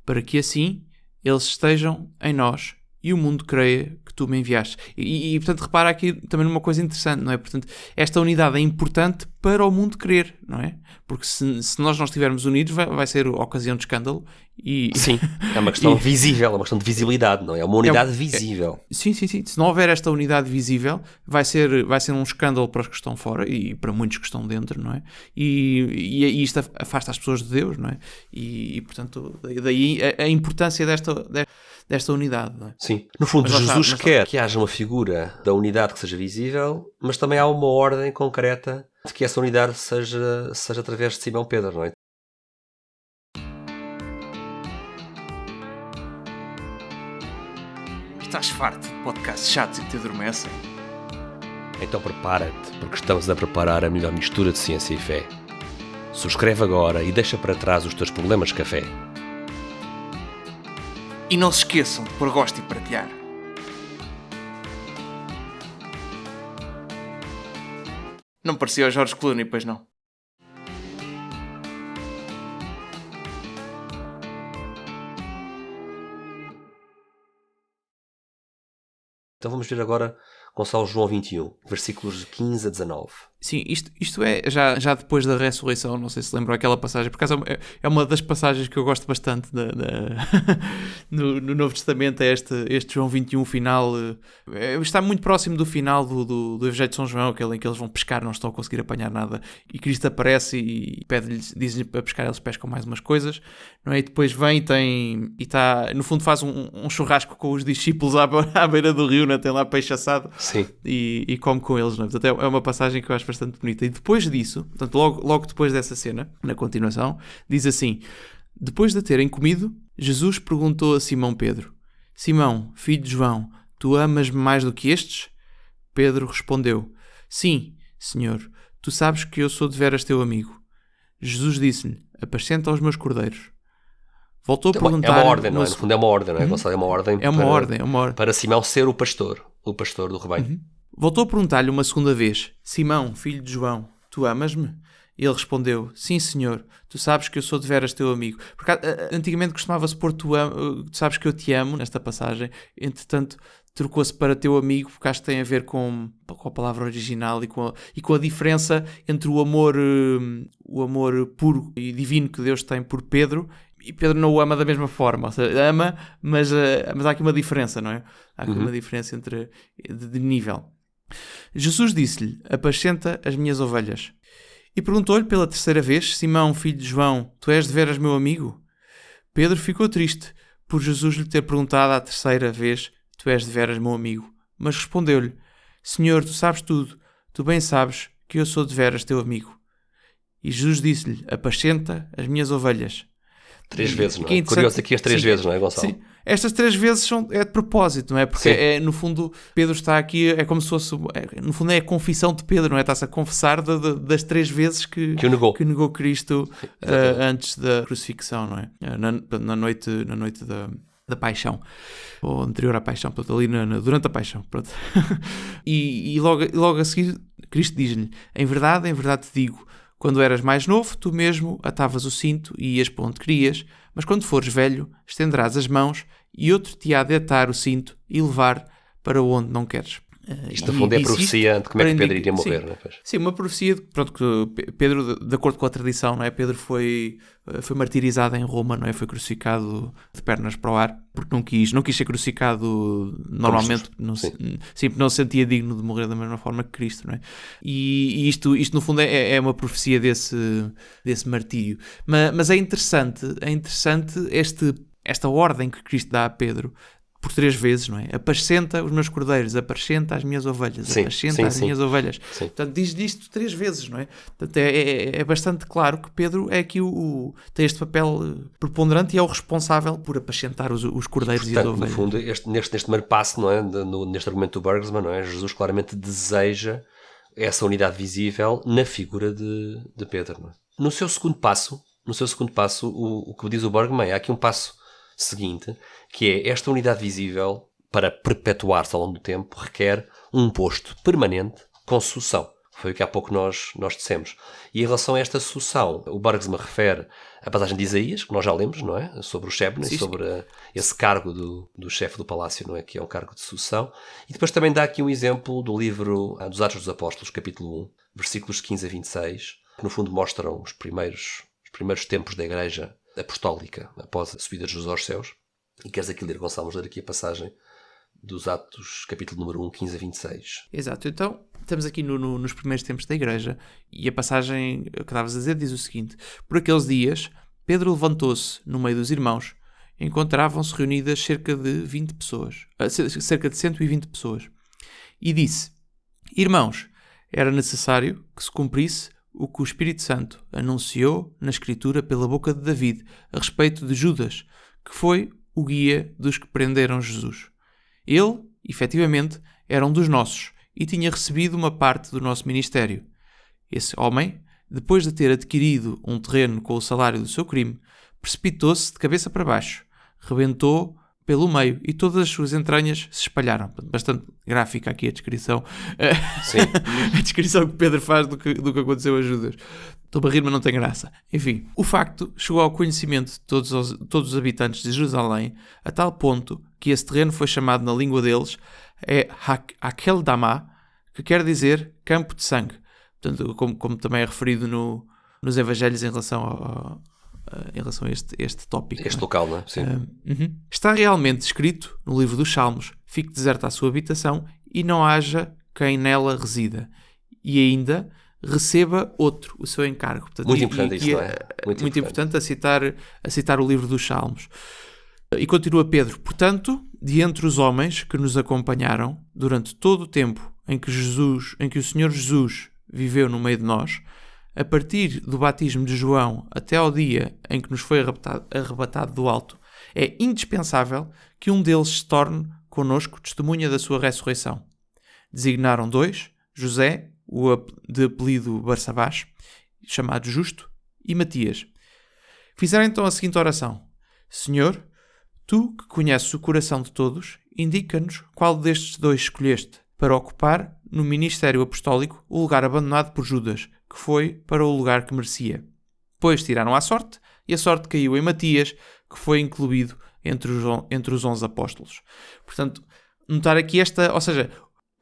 para que assim eles estejam em nós e o mundo creia que tu me enviaste. Portanto, repara aqui também numa coisa interessante, não é? Portanto, esta unidade é importante para o mundo crer, não é? Porque se nós não estivermos unidos, vai ser ocasião de escândalo. Sim, é uma questão visível, é uma questão de visibilidade, não é? É uma unidade visível. Sim. Se não houver esta unidade visível, vai ser um escândalo para os que estão fora e para muitos que estão dentro, não é? E isto afasta as pessoas de Deus, não é? Portanto, daí a importância desta unidade, não é? Sim. No fundo, Jesus quer que haja uma figura da unidade que seja visível, mas também há uma ordem concreta de que essa unidade seja através de Simão Pedro, não é? Estás farto de podcasts chatos e que te adormecem? Então prepara-te, porque estamos a preparar a melhor mistura de ciência e fé. Subscreve agora e deixa para trás os teus problemas de café. E não se esqueçam de pôr gosto e partilhar. Não parecia o George Clooney, pois não? Então vamos ver agora Gonçalo João 21, versículos 15 a 19. Sim, isto é já depois da ressurreição, não sei se lembram aquela passagem, por acaso é uma das passagens que eu gosto bastante no Novo Testamento, é este João 21 final, está muito próximo do final do Evangelho de São João, aquele em que eles vão pescar, não estão a conseguir apanhar nada, e Cristo aparece e diz-lhes para pescar, eles pescam mais umas coisas, não é? E depois vem e no fundo faz um churrasco com os discípulos à beira do rio, não é? Tem lá peixe assado. Sim. E come com eles, não é? Portanto, é uma passagem que eu acho bastante bonita. E depois disso, portanto, logo depois dessa cena, na continuação, diz assim: depois de terem comido, Jesus perguntou a Simão Pedro: Simão, filho de João, tu amas-me mais do que estes? Pedro respondeu: Sim, Senhor, tu sabes que eu sou deveras teu amigo. Jesus disse-lhe: Apascenta os meus cordeiros. Voltou a perguntar... É uma ordem, não é? No fundo é uma ordem, não é? Gonçalo, é uma ordem para Simão ser o pastor do rebanho. Voltou a perguntar-lhe uma segunda vez: Simão, filho de João, tu amas-me? Ele respondeu: Sim, Senhor, tu sabes que eu sou deveras teu amigo. Porque antigamente costumava-se pôr tu sabes que eu te amo, nesta passagem. Entretanto, trocou-se para teu amigo, porque acho que tem a ver com a palavra original e com a diferença entre o amor puro e divino que Deus tem por Pedro. E Pedro não o ama da mesma forma, ou seja, ama, mas há aqui uma diferença, não é? Há aqui uma diferença de nível. Jesus disse-lhe: Apascenta as minhas ovelhas. E perguntou-lhe pela terceira vez: Simão, filho de João, tu és deveras meu amigo? Pedro ficou triste por Jesus lhe ter perguntado à terceira vez: Tu és deveras meu amigo? Mas respondeu-lhe: Senhor, tu sabes tudo, tu bem sabes que eu sou deveras teu amigo. E Jesus disse-lhe: Apascenta as minhas ovelhas. 3 vezes, não é? Curioso aqui as 3 vezes, não é, Gonçalo? Sim. Estas 3 vezes é de propósito, não é? Porque no fundo, Pedro está aqui, é como se fosse, no fundo é a confissão de Pedro, não é? Está-se a confessar das 3 vezes que negou Cristo antes da crucifixão, não é? Na noite da paixão, ou anterior à paixão, portanto, ali durante a paixão, pronto. e logo a seguir, Cristo diz-lhe: em verdade te digo, quando eras mais novo, tu mesmo atavas o cinto e ias para onde querias, mas quando fores velho, estenderás as mãos e outro te há de atar o cinto e levar para onde não queres. Isto, no fundo, é a profecia de como é que Pedro iria morrer, não é? Sim, uma profecia que Pedro, de acordo com a tradição, não é? Pedro foi martirizado em Roma, não é? Foi crucificado de pernas para o ar, porque não quis ser crucificado normalmente, não se sentia digno de morrer da mesma forma que Cristo, não é? E isto no fundo, é uma profecia desse martírio. Mas é interessante esta ordem que Cristo dá a Pedro, por 3 vezes, não é? Apascenta os meus cordeiros, apascenta as minhas ovelhas, apascenta as minhas ovelhas. Sim. Portanto, diz isto 3 vezes, não é? Portanto, é bastante claro que Pedro é aqui tem este papel preponderante e é o responsável por apacentar os cordeiros e as ovelhas. No fundo, neste primeiro passo, não é? Neste argumento do Bergsman, não é? Jesus claramente deseja essa unidade visível na figura de Pedro, não é? No seu segundo passo, no seu segundo passo, o que diz o Bergman, há aqui um passo seguinte, que é esta unidade visível, para perpetuar-se ao longo do tempo, requer um posto permanente com sucessão. Foi o que há pouco nós dissemos. E em relação a esta sucessão, o Bergman refere a passagem de Isaías, que nós já lemos, não é? Sobre o Shebna e sobre esse cargo do chefe do palácio, não é? Que é um cargo de sucessão. E depois também dá aqui um exemplo do livro dos Atos dos Apóstolos, capítulo 1, versículos 15 a 26, que no fundo mostram os primeiros tempos da Igreja Apostólica após a subida de Jesus aos céus. E queres aqui ler, Gonçalo, vamos ler aqui a passagem dos Atos, capítulo número 1, 15 a 26. Exato, então estamos aqui nos primeiros tempos da Igreja e a passagem que estavas a dizer diz o seguinte: por aqueles dias, Pedro levantou-se no meio dos irmãos, encontravam-se reunidas cerca de 120 pessoas, e disse: Irmãos, era necessário que se cumprisse o que o Espírito Santo anunciou na Escritura pela boca de David a respeito de Judas, que foi o guia dos que prenderam Jesus. Ele, efetivamente, era um dos nossos e tinha recebido uma parte do nosso ministério. Esse homem, depois de ter adquirido um terreno com o salário do seu crime, precipitou-se de cabeça para baixo, rebentou pelo meio e todas as suas entranhas se espalharam. Bastante gráfica aqui a descrição. Sim. A descrição que Pedro faz do que aconteceu a Judas. Estou a rir, mas não tem graça. Enfim, o facto chegou ao conhecimento de todos os habitantes de Jerusalém, a tal ponto que esse terreno foi chamado na língua deles Akeldama, que quer dizer campo de sangue. Portanto, como também é referido nos Evangelhos em relação a este tópico. Este local, não é? Sim. Está realmente escrito no livro dos Salmos: fique deserta a sua habitação e não haja quem nela resida. E ainda receba outro o seu encargo. Portanto, muito importante isso, não é? Muito importante a citar o livro dos Salmos. E continua Pedro: portanto, de entre os homens que nos acompanharam durante todo o tempo em que o Senhor Jesus viveu no meio de nós, a partir do batismo de João até ao dia em que nos foi arrebatado do alto, é indispensável que um deles se torne connosco testemunha da sua ressurreição. Designaram 2, José, de apelido Barsabás, chamado Justo, e Matias. Fizeram então a seguinte oração: Senhor, tu que conheces o coração de todos, indica-nos qual destes 2 escolheste para ocupar no ministério apostólico o lugar abandonado por Judas, que foi para o lugar que merecia. Depois tiraram à sorte, e a sorte caiu em Matias, que foi incluído entre os 11 apóstolos. Portanto, notar aqui ou seja,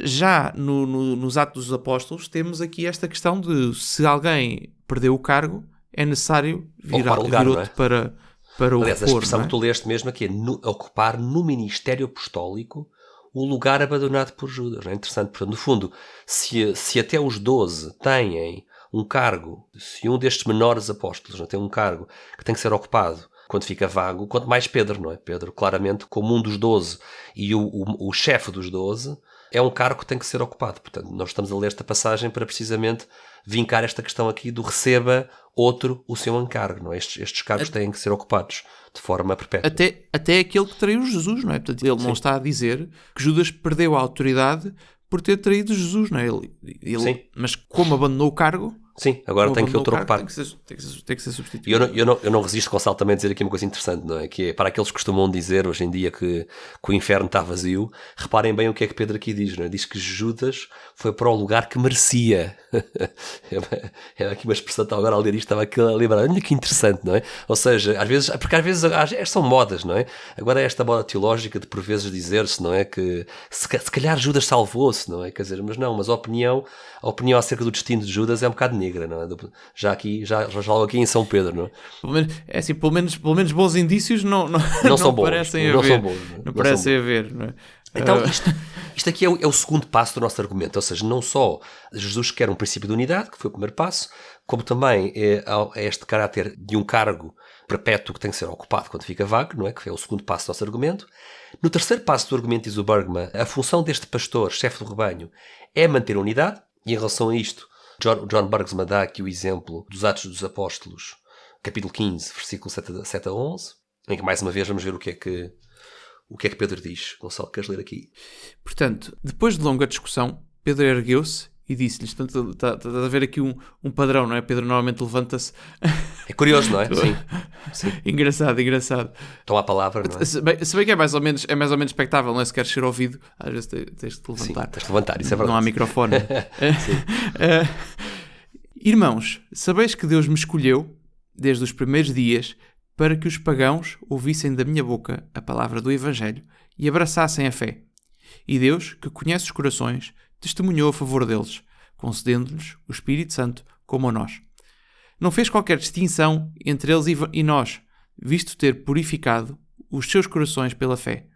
já nos Atos dos Apóstolos temos aqui esta questão de se alguém perdeu o cargo, é necessário vir outro para o Aliás, a expressão que tu leste mesmo aqui é ocupar no ministério apostólico o lugar abandonado por Judas. Não é interessante? Portanto, no fundo, se até os 12 têm um cargo, se um destes menores apóstolos não tem um cargo que tem que ser ocupado quando fica vago, quanto mais Pedro, não é? Pedro, claramente, como um dos 12 e o chefe dos 12, é um cargo que tem que ser ocupado. Portanto, nós estamos a ler esta passagem para precisamente vincar esta questão aqui do receba outro o seu encargo, não é? Estes cargos têm que ser ocupados de forma perpétua. Até aquele que traiu Jesus, não é? Portanto, ele não está a dizer que Judas perdeu a autoridade por ter traído Jesus, não é? Ele, mas como abandonou o cargo... Sim, agora tem que outro ocupar. Tem que ser substituído. Eu não resisto, Gonçalo, também a dizer aqui uma coisa interessante, não é? Que é, para aqueles que costumam dizer hoje em dia que o inferno está vazio, reparem bem o que é que Pedro aqui diz, não é? Diz que Judas foi para o lugar que merecia. É aqui uma expressão, agora a ler isto, estava aqui a lembrar, olha que porque às vezes são modas, não é? Agora é esta moda teológica de por vezes dizer-se, não é? Que se calhar Judas salvou-se, não é? Quer dizer, mas a opinião acerca do destino de Judas é um bocado negra, não é? Já logo aqui em São Pedro, não é? Pelo menos bons indícios não são bons, parecem não haver. São bons, não parecem haver, não é? Então, isto aqui é o segundo passo do nosso argumento, ou seja, não só Jesus quer um princípio de unidade, que foi o primeiro passo, como também é este caráter de um cargo perpétuo que tem que ser ocupado quando fica vago, não é? Que é o segundo passo do nosso argumento. No terceiro passo do argumento, diz o Bergman, a função deste pastor, chefe do rebanho, é manter a unidade, e em relação a isto, John Bergman dá aqui o exemplo dos Atos dos Apóstolos, capítulo 15, versículo 7 a 11, em que mais uma vez vamos ver o que é que Pedro diz. Gonçalo, queres ler aqui? Portanto, depois de longa discussão, Pedro ergueu-se e disse-lhes, portanto, está a haver aqui um padrão, não é? Pedro normalmente levanta-se É curioso, não é? Sim. Engraçado, engraçado. Estão à palavra, não é? Se bem que é mais ou menos expectável, não é? Se queres ser ouvido, às vezes tens de te levantar. Sim, tens de levantar, isso é verdade. Não há microfone. Irmãos, sabeis que Deus me escolheu, desde os primeiros dias, para que os pagãos ouvissem da minha boca a palavra do Evangelho e abraçassem a fé. E Deus, que conhece os corações, testemunhou a favor deles, concedendo-lhes o Espírito Santo como a nós. Não fez qualquer distinção entre eles e nós, visto ter purificado os seus corações pela fé.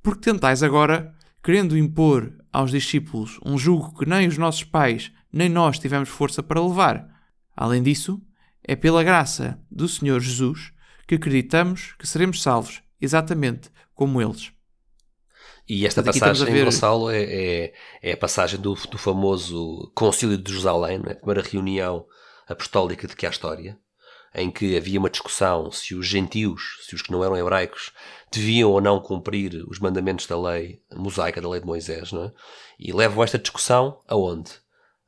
Porque tentais agora, querendo impor aos discípulos um jugo que nem os nossos pais nem nós tivemos força para levar. Além disso, é pela graça do Senhor Jesus que acreditamos que seremos salvos, exatamente como eles. E esta passagem, Gonçalo, é a passagem do famoso Concílio de Jerusalém, a primeira reunião apostólica de que há história, em que havia uma discussão se os gentios, se os que não eram hebraicos, deviam ou não cumprir os mandamentos da lei mosaica, da lei de Moisés, não é? E levam esta discussão aonde?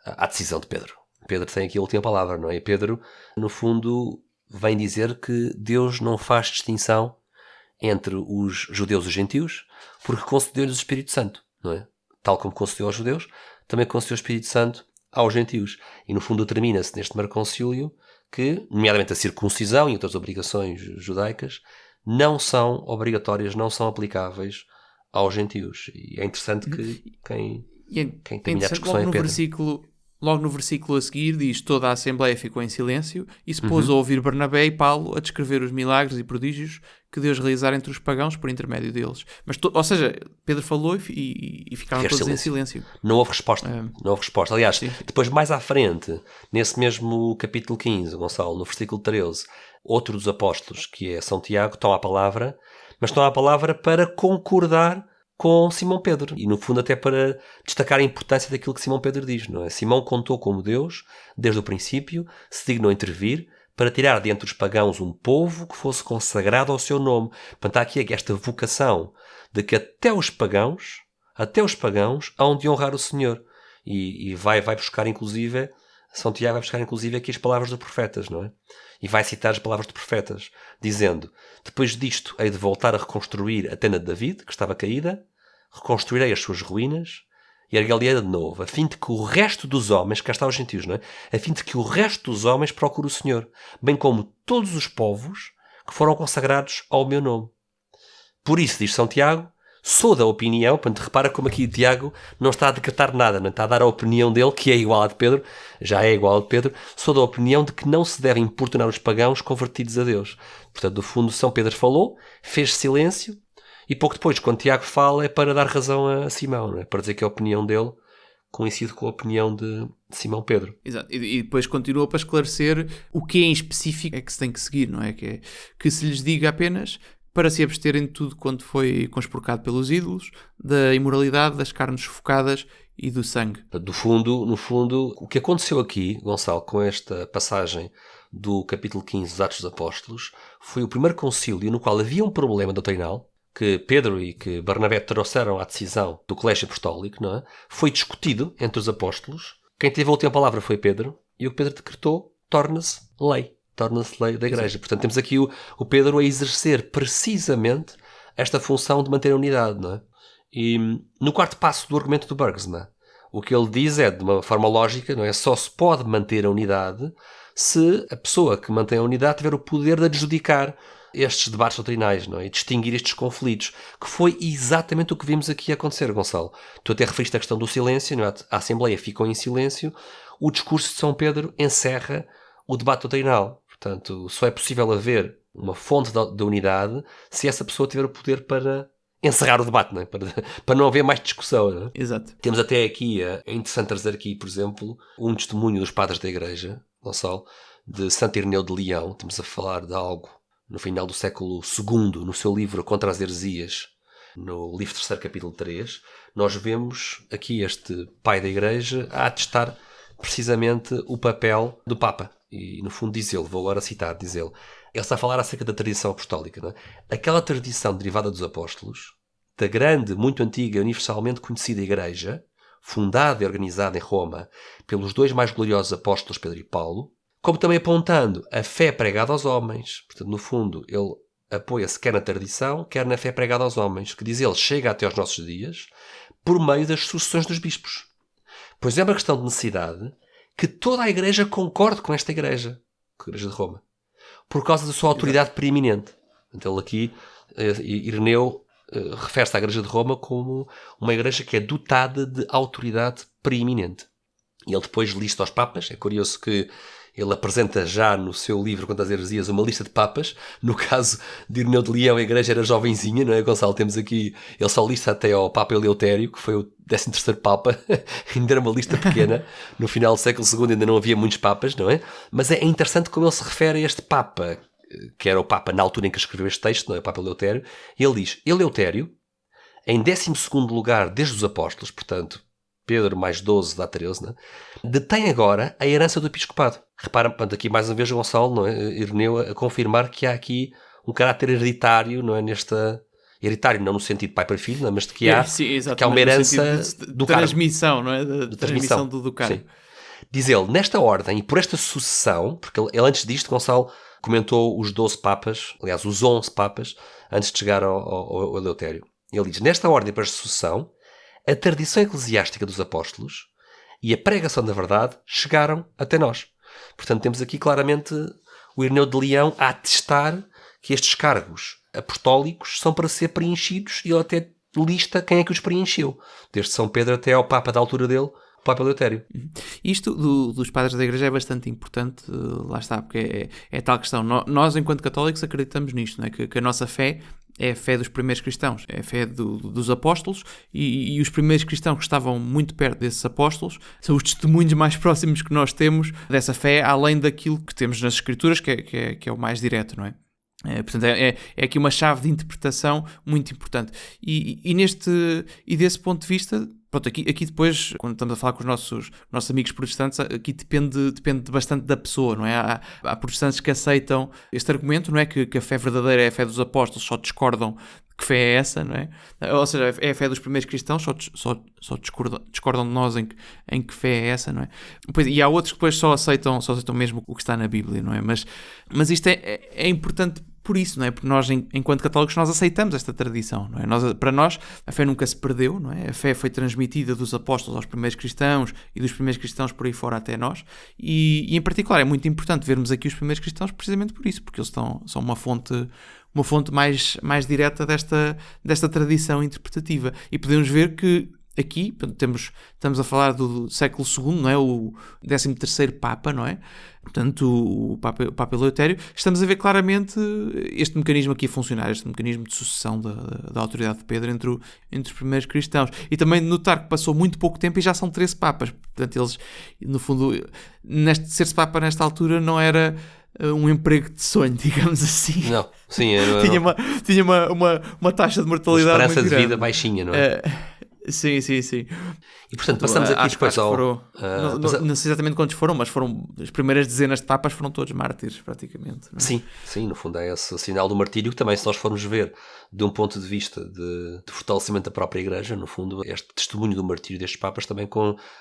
À decisão de Pedro. Pedro tem aqui a última palavra, não é? E Pedro, no fundo, vem dizer que Deus não faz distinção entre os judeus e os gentios, porque concedeu-lhes o Espírito Santo, não é? Tal como concedeu aos judeus, também concedeu o Espírito Santo aos gentios. E no fundo determina-se neste primeiro concílio que, nomeadamente a circuncisão e outras obrigações judaicas, não são obrigatórias, não são aplicáveis aos gentios. E é interessante que quem termina a discussão é Pedro. Logo no versículo a seguir diz: toda a Assembleia ficou em silêncio e se pôs a ouvir Barnabé e Paulo a descrever os milagres e prodígios que Deus realizara entre os pagãos por intermédio deles. Ou seja, Pedro falou e ficaram todos em silêncio. Não houve resposta. Não houve resposta. Aliás, sim. Depois mais à frente, nesse mesmo capítulo 15, Gonçalo, no versículo 13, outro dos apóstolos, que é São Tiago, estão à palavra, mas estão à palavra para concordar com Simão Pedro. E no fundo até para destacar a importância daquilo que Simão Pedro diz, não é? Simão contou como Deus, desde o princípio, se dignou intervir para tirar de entre os pagãos um povo que fosse consagrado ao seu nome. Portanto, há aqui esta vocação de que até os pagãos hão de honrar o Senhor. E vai buscar inclusive, São Tiago vai buscar inclusive aqui as palavras dos profetas, não é? E vai citar as palavras dos profetas, dizendo: depois disto hei de voltar a reconstruir a tenda de David, que estava caída, reconstruirei as suas ruínas e erguei-a de novo, a fim de que o resto dos homens, cá está os gentios, não é? A fim de que o resto dos homens procure o Senhor, bem como todos os povos que foram consagrados ao meu nome. Por isso, diz São Tiago, sou da opinião, portanto, repara como aqui Tiago não está a decretar nada, não está a dar a opinião dele, que é igual à de Pedro, já é igual a de Pedro, sou da opinião de que não se deve importunar os pagãos convertidos a Deus. Portanto, no fundo, São Pedro falou, fez silêncio, e pouco depois, quando Tiago fala, é para dar razão a Simão, não é? Para dizer que a opinião dele coincide com a opinião de Simão Pedro. Exato. E depois continua para esclarecer o que em específico é que se tem que seguir, não é? Que se lhes diga apenas para se absterem de tudo quanto foi conspurcado pelos ídolos, da imoralidade, das carnes sufocadas e do sangue. No fundo, o que aconteceu aqui, Gonçalo, com esta passagem do capítulo 15 dos Atos dos Apóstolos, foi o primeiro concílio no qual havia um problema doutrinal, que Pedro e que Barnabé trouxeram à decisão do Colégio Apostólico, não é? Foi discutido entre os apóstolos. Quem teve a última palavra foi Pedro, e o que Pedro decretou torna-se lei da Igreja. Sim. Portanto, temos aqui o Pedro a exercer precisamente esta função de manter a unidade, não é? E no quarto passo do argumento do Bergsma, o que ele diz é, de uma forma lógica, não é? Só se pode manter a unidade se a pessoa que mantém a unidade tiver o poder de adjudicar estes debates doutrinais, não é? E distinguir estes conflitos, que foi exatamente o que vimos aqui acontecer, Gonçalo. Tu até referiste a questão do silêncio, não é? A Assembleia ficou em silêncio, o discurso de São Pedro encerra o debate doutrinal. Portanto, só é possível haver uma fonte de unidade se essa pessoa tiver o poder para encerrar o debate, não é? Para não haver mais discussão. Não é? Exato. Temos até aqui, é interessante trazer aqui, por exemplo, um testemunho dos padres da Igreja, Gonçalo, de Santo Ireneu de Leão. Estamos a falar de algo no final do século II, no seu livro Contra as Heresias, no livro 3º, capítulo 3, nós vemos aqui este pai da Igreja a atestar precisamente o papel do Papa. E, no fundo, diz ele, vou agora citar, diz ele está a falar acerca da tradição apostólica, não é? Aquela tradição derivada dos apóstolos, da grande, muito antiga, universalmente conhecida Igreja, fundada e organizada em Roma pelos dois mais gloriosos apóstolos, Pedro e Paulo, como também apontando a fé pregada aos homens. Portanto, no fundo, ele apoia-se quer na tradição, quer na fé pregada aos homens, que diz ele, chega até aos nossos dias, por meio das sucessões dos bispos. Pois é uma questão de necessidade que toda a Igreja concorde com esta Igreja, com a Igreja de Roma, por causa da sua autoridade preeminente. Então ele aqui, Ireneu, refere-se à Igreja de Roma como uma Igreja que é dotada de autoridade preeminente. E ele depois lista aos papas. É curioso que ele apresenta já no seu livro Contra as Heresias uma lista de papas. No caso de Ireneu de Leão, a igreja era jovenzinha, não é, Gonçalo? Temos aqui, ele só lista até ao Papa Eleutério, que foi o 13º Papa. Ainda era uma lista pequena. No final do século II ainda não havia muitos papas, não é? Mas é interessante como ele se refere a este Papa, que era o Papa na altura em que escreveu este texto, não é? O Papa Eleutério. E ele diz, Eleutério, em 12º lugar desde os apóstolos, portanto, Pedro mais 12 dá 13, né? Detém agora a herança do episcopado. Repara, aqui mais uma vez Gonçalo, não é? Ireneu a confirmar que há aqui um caráter hereditário, não é? Hereditário não no sentido de pai para filho, não é? Mas de que há, que há uma herança do transmissão, não é? De transmissão do cargo. Sim. Diz ele, nesta ordem e por esta sucessão, porque ele antes disto, Gonçalo, comentou os 12 papas, aliás, os 11 papas, antes de chegar ao Eleutério. Ele diz, nesta ordem e por esta sucessão, a tradição eclesiástica dos apóstolos e a pregação da verdade chegaram até nós. Portanto, temos aqui claramente o Ireneu de Leão a atestar que estes cargos apostólicos são para ser preenchidos e ele até lista quem é que os preencheu. Desde São Pedro até ao Papa da altura dele, o Papa Eleutério. Isto dos padres da Igreja é bastante importante, lá está, porque é tal questão. Nós, enquanto católicos, acreditamos nisto, não é? Que a nossa fé é a fé dos primeiros cristãos, é a fé dos apóstolos e os primeiros cristãos que estavam muito perto desses apóstolos são os testemunhos mais próximos que nós temos dessa fé, além daquilo que temos nas Escrituras, que é o mais direto, não é? Portanto, é aqui uma chave de interpretação muito importante. E desse ponto de vista, pronto, aqui depois, quando estamos a falar com os nossos amigos protestantes, aqui depende bastante da pessoa, não é? Há protestantes que aceitam este argumento, não é? Que a fé verdadeira é a fé dos apóstolos, só discordam que fé é essa, não é? Ou seja, é a fé dos primeiros cristãos, só discordam de nós em que fé é essa, não é? E há outros que depois só aceitam mesmo o que está na Bíblia, não é? Mas isto é importante por isso, não é? Porque nós, enquanto católicos, nós aceitamos esta tradição, não é? Para nós, a fé nunca se perdeu, não é? A fé foi transmitida dos apóstolos aos primeiros cristãos e dos primeiros cristãos por aí fora até nós. E em particular, é muito importante vermos aqui os primeiros cristãos precisamente por isso, porque eles são uma fonte mais direta desta tradição interpretativa. E podemos ver que aqui estamos a falar do século II, não é? O 13º Papa, não é? Portanto, o Papa Eleutério. Estamos a ver claramente este mecanismo aqui a funcionar, este mecanismo de sucessão da autoridade de Pedro entre os primeiros cristãos. E também de notar que passou muito pouco tempo e já são 13 Papas. Portanto, eles, no fundo, ser-se Papa nesta altura não era um emprego de sonho, digamos assim. Não, sim. Tinha uma taxa de mortalidade uma esperança muito de grande. vida baixinha, não é? Sim. E portanto passamos aqui depois ao... Não sei exatamente quantos foram, mas as primeiras dezenas de papas foram todos mártires, praticamente. Não é? Sim, no fundo é esse sinal do martírio que também, se nós formos ver de um ponto de vista de fortalecimento da própria Igreja, no fundo este testemunho do martírio destes papas também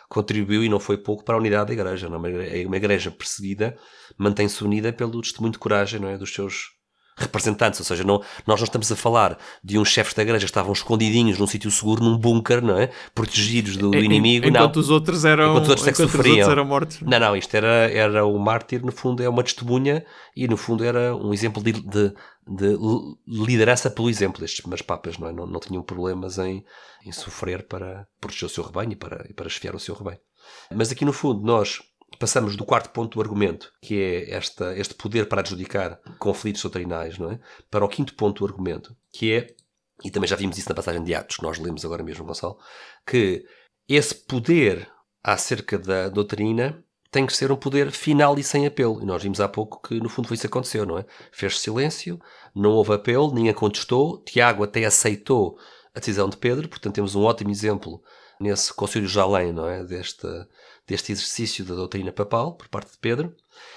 contribuiu e não foi pouco para a unidade da Igreja. Não é? Uma Igreja perseguida mantém-se unida pelo testemunho de coragem, não é? Dos seus representantes, ou seja, nós não estamos a falar de uns chefes da igreja que estavam escondidinhos num sítio seguro, num bunker, não é? Protegidos do inimigo. Enquanto os outros eram mortos. Não, isto era o mártir, no fundo é uma testemunha e no fundo era um exemplo de liderança pelo exemplo. Estes primeiros papas não tinham problemas em sofrer para proteger o seu rebanho e para chefiar o seu rebanho. Mas aqui no fundo nós passamos do quarto ponto do argumento, que é este poder para adjudicar conflitos doutrinais, não é? Para o quinto ponto do argumento, que é, e também já vimos isso na passagem de Atos, que nós lemos agora mesmo, Gonçalo, que esse poder acerca da doutrina tem que ser um poder final e sem apelo. E nós vimos há pouco que, no fundo, foi isso que aconteceu, não é? Fez silêncio, não houve apelo, ninguém contestou, Tiago até aceitou a decisão de Pedro, portanto temos um ótimo exemplo nesse concílio de Jalém, não é? Deste exercício da doutrina papal por parte de Pedro.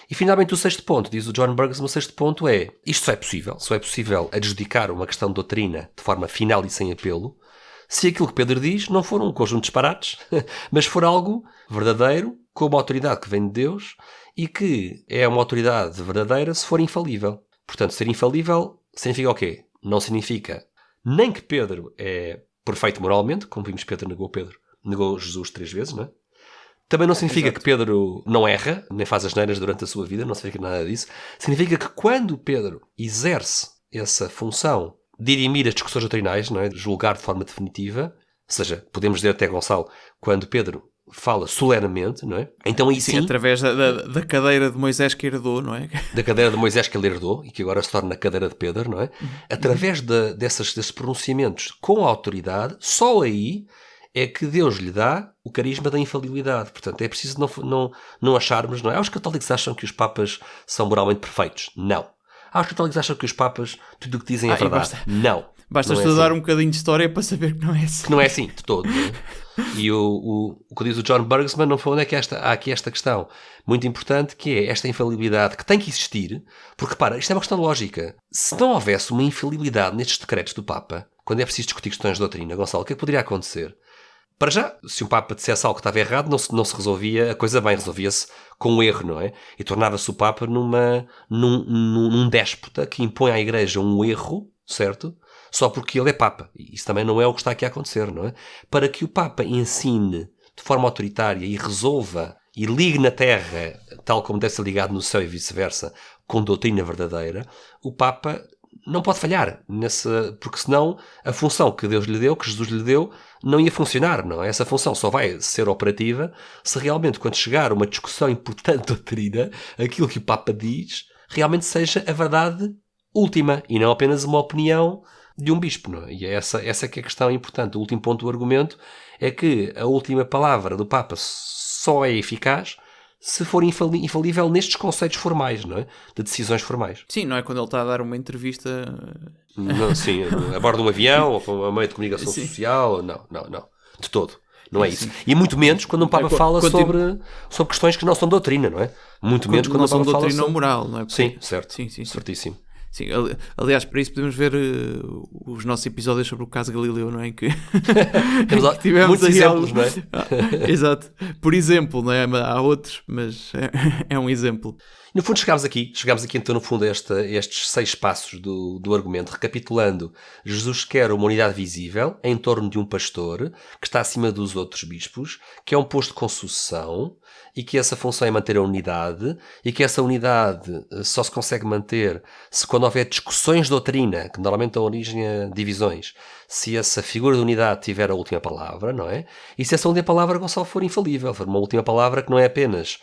E finalmente o sexto ponto, diz o John Burgess, o sexto ponto é, isto só é possível adjudicar uma questão de doutrina de forma final e sem apelo, se aquilo que Pedro diz não for um conjunto de disparates, mas for algo verdadeiro, com uma autoridade que vem de Deus e que é uma autoridade verdadeira se for infalível. Portanto, ser infalível significa o quê? Não significa nem que Pedro é perfeito moralmente, como vimos, Pedro negou Jesus 3 vezes, não é? Também não significa Exato. que Pedro não erra, nem faz asneiras durante a sua vida, não significa nada disso. Significa que quando Pedro exerce essa função de dirimir as discussões doutrinais, não é? De julgar de forma definitiva, ou seja, podemos dizer até, Gonçalo, quando Pedro fala solenemente, não é? Então aí sim, através da cadeira de Moisés que herdou, não é? da cadeira de Moisés que ele herdou e que agora se torna a cadeira de Pedro, não é? Através desses pronunciamentos com autoridade, só aí é que Deus lhe dá o carisma da infalibilidade. Portanto, é preciso não acharmos, não é? Os católicos acham que os papas são moralmente perfeitos. Não. Os católicos acham que os papas tudo o que dizem é verdade. Não. Basta não é estudar assim. um bocadinho de história para saber que não é assim. Que não é assim, de todo. Não é? E o que diz o John Bergsman, no fundo, é que há aqui esta questão muito importante, que é esta infalibilidade que tem que existir, porque, para, isto é uma questão lógica. Se não houvesse uma infalibilidade nestes decretos do Papa, quando é preciso discutir questões de doutrina, Gonçalo, o que é que poderia acontecer? Para já, se um Papa dissesse algo que estava errado, não se resolvia a coisa bem, resolvia-se com um erro, não é? E tornava-se o Papa num déspota que impõe à Igreja um erro, certo? Só porque ele é Papa. E isso também não é o que está aqui a acontecer, não é? Para que o Papa ensine de forma autoritária e resolva e ligue na Terra, tal como deve ser ligado no céu e vice-versa, com doutrina verdadeira, o Papa não pode falhar, porque senão a função que Deus lhe deu, que Jesus lhe deu, não ia funcionar, não é? Essa função só vai ser operativa se realmente, quando chegar uma discussão importante de doutrina, aquilo que o Papa diz realmente seja a verdade última e não apenas uma opinião de um bispo, não é? E essa que é a questão importante. O último ponto do argumento é que a última palavra do Papa só é eficaz se for infalível nestes conceitos formais, não é? De decisões formais. Sim, não é quando ele está a dar uma entrevista. Não, sim, a bordo de um avião ou com a meio de comunicação Sim. social. Não. De todo. Não é isso. E muito menos quando um Papa fala sobre questões que não são doutrina, não é? Muito menos quando não um Papa são fala doutrina ou sobre... moral, não é? Sim, certo. Sim. Certíssimo. Sim, aliás, para isso podemos ver os nossos episódios sobre o caso Galileu, não é? Em que Temos tivemos muitos aí exemplos, não é? Exato. Por exemplo, não é? Há outros, mas é um exemplo. No fundo, chegámos aqui então, no fundo, a estes 6 passos do argumento. Recapitulando, Jesus quer uma unidade visível em torno de um pastor que está acima dos outros bispos, que é um posto com sucessão e que essa função é manter a unidade e que essa unidade só se consegue manter se quando houver discussões de doutrina, que normalmente dão origem a divisões, se essa figura de unidade tiver a última palavra, não é? E se essa última palavra, Gonçalo, for infalível, for uma última palavra que não é apenas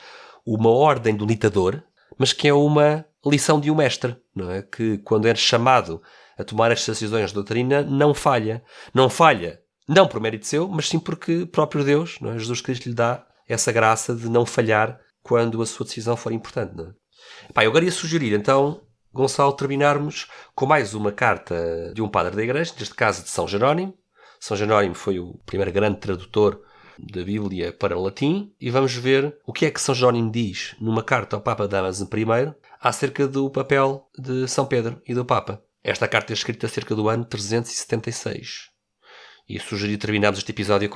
uma ordem do ditador, mas que é uma lição de um mestre, não é? Que quando é chamado a tomar estas decisões de doutrina, não falha. Não falha, não por mérito seu, mas sim porque próprio Deus, não é? Jesus Cristo lhe dá essa graça de não falhar quando a sua decisão for importante, não é? Eu agora ia sugerir, então, Gonçalo, terminarmos com mais uma carta de um padre da Igreja, neste caso de São Jerónimo. São Jerónimo foi o primeiro grande tradutor da Bíblia para o latim, e vamos ver o que é que São Jerónimo diz numa carta ao Papa Damaso I acerca do papel de São Pedro e do Papa. Esta carta é escrita cerca do ano 376. E sugeri terminarmos este episódio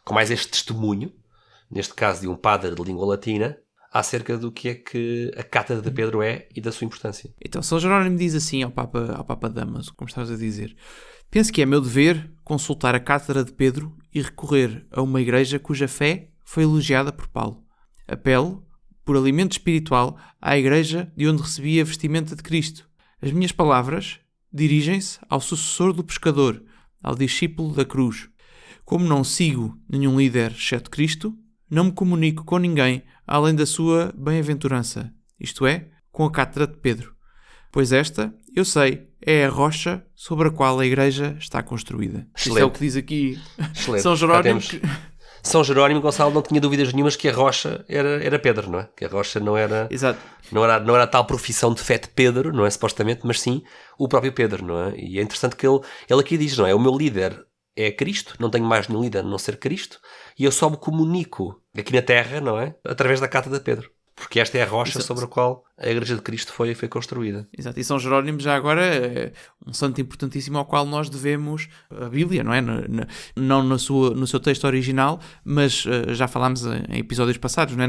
com mais este testemunho, neste caso de um padre de língua latina, acerca do que é que a cátedra de Pedro é e da sua importância. Então, São Jerónimo diz assim ao Papa Damaso, como estavas a dizer: penso que é meu dever consultar a cátedra de Pedro e recorrer a uma igreja cuja fé foi elogiada por Paulo. Apelo, por alimento espiritual, à igreja de onde recebi a vestimenta de Cristo. As minhas palavras dirigem-se ao sucessor do pescador, ao discípulo da cruz. Como não sigo nenhum líder exceto Cristo, não me comunico com ninguém além da sua bem-aventurança, isto é, com a cátedra de Pedro. Pois esta, eu sei, é a rocha sobre a qual a igreja está construída. Isto é o que diz aqui São Jerónimo. São Jerónimo, Gonçalo, não tinha dúvidas nenhumas que a rocha era Pedro, não é? Que a rocha não era... Exato. Não era a tal profissão de fé de Pedro, não é, supostamente, mas sim o próprio Pedro, não é? E é interessante que ele aqui diz, não é? O meu líder é Cristo, não tenho mais nenhum líder a não ser Cristo, e eu só me comunico aqui na Terra, não é? Através da cátedra de Pedro. Porque esta é a rocha sobre a qual a Igreja de Cristo foi construída. Exato. E São Jerónimo já agora é um santo importantíssimo ao qual nós devemos a Bíblia, não é? Não no seu texto original, mas já falámos em episódios passados, não é?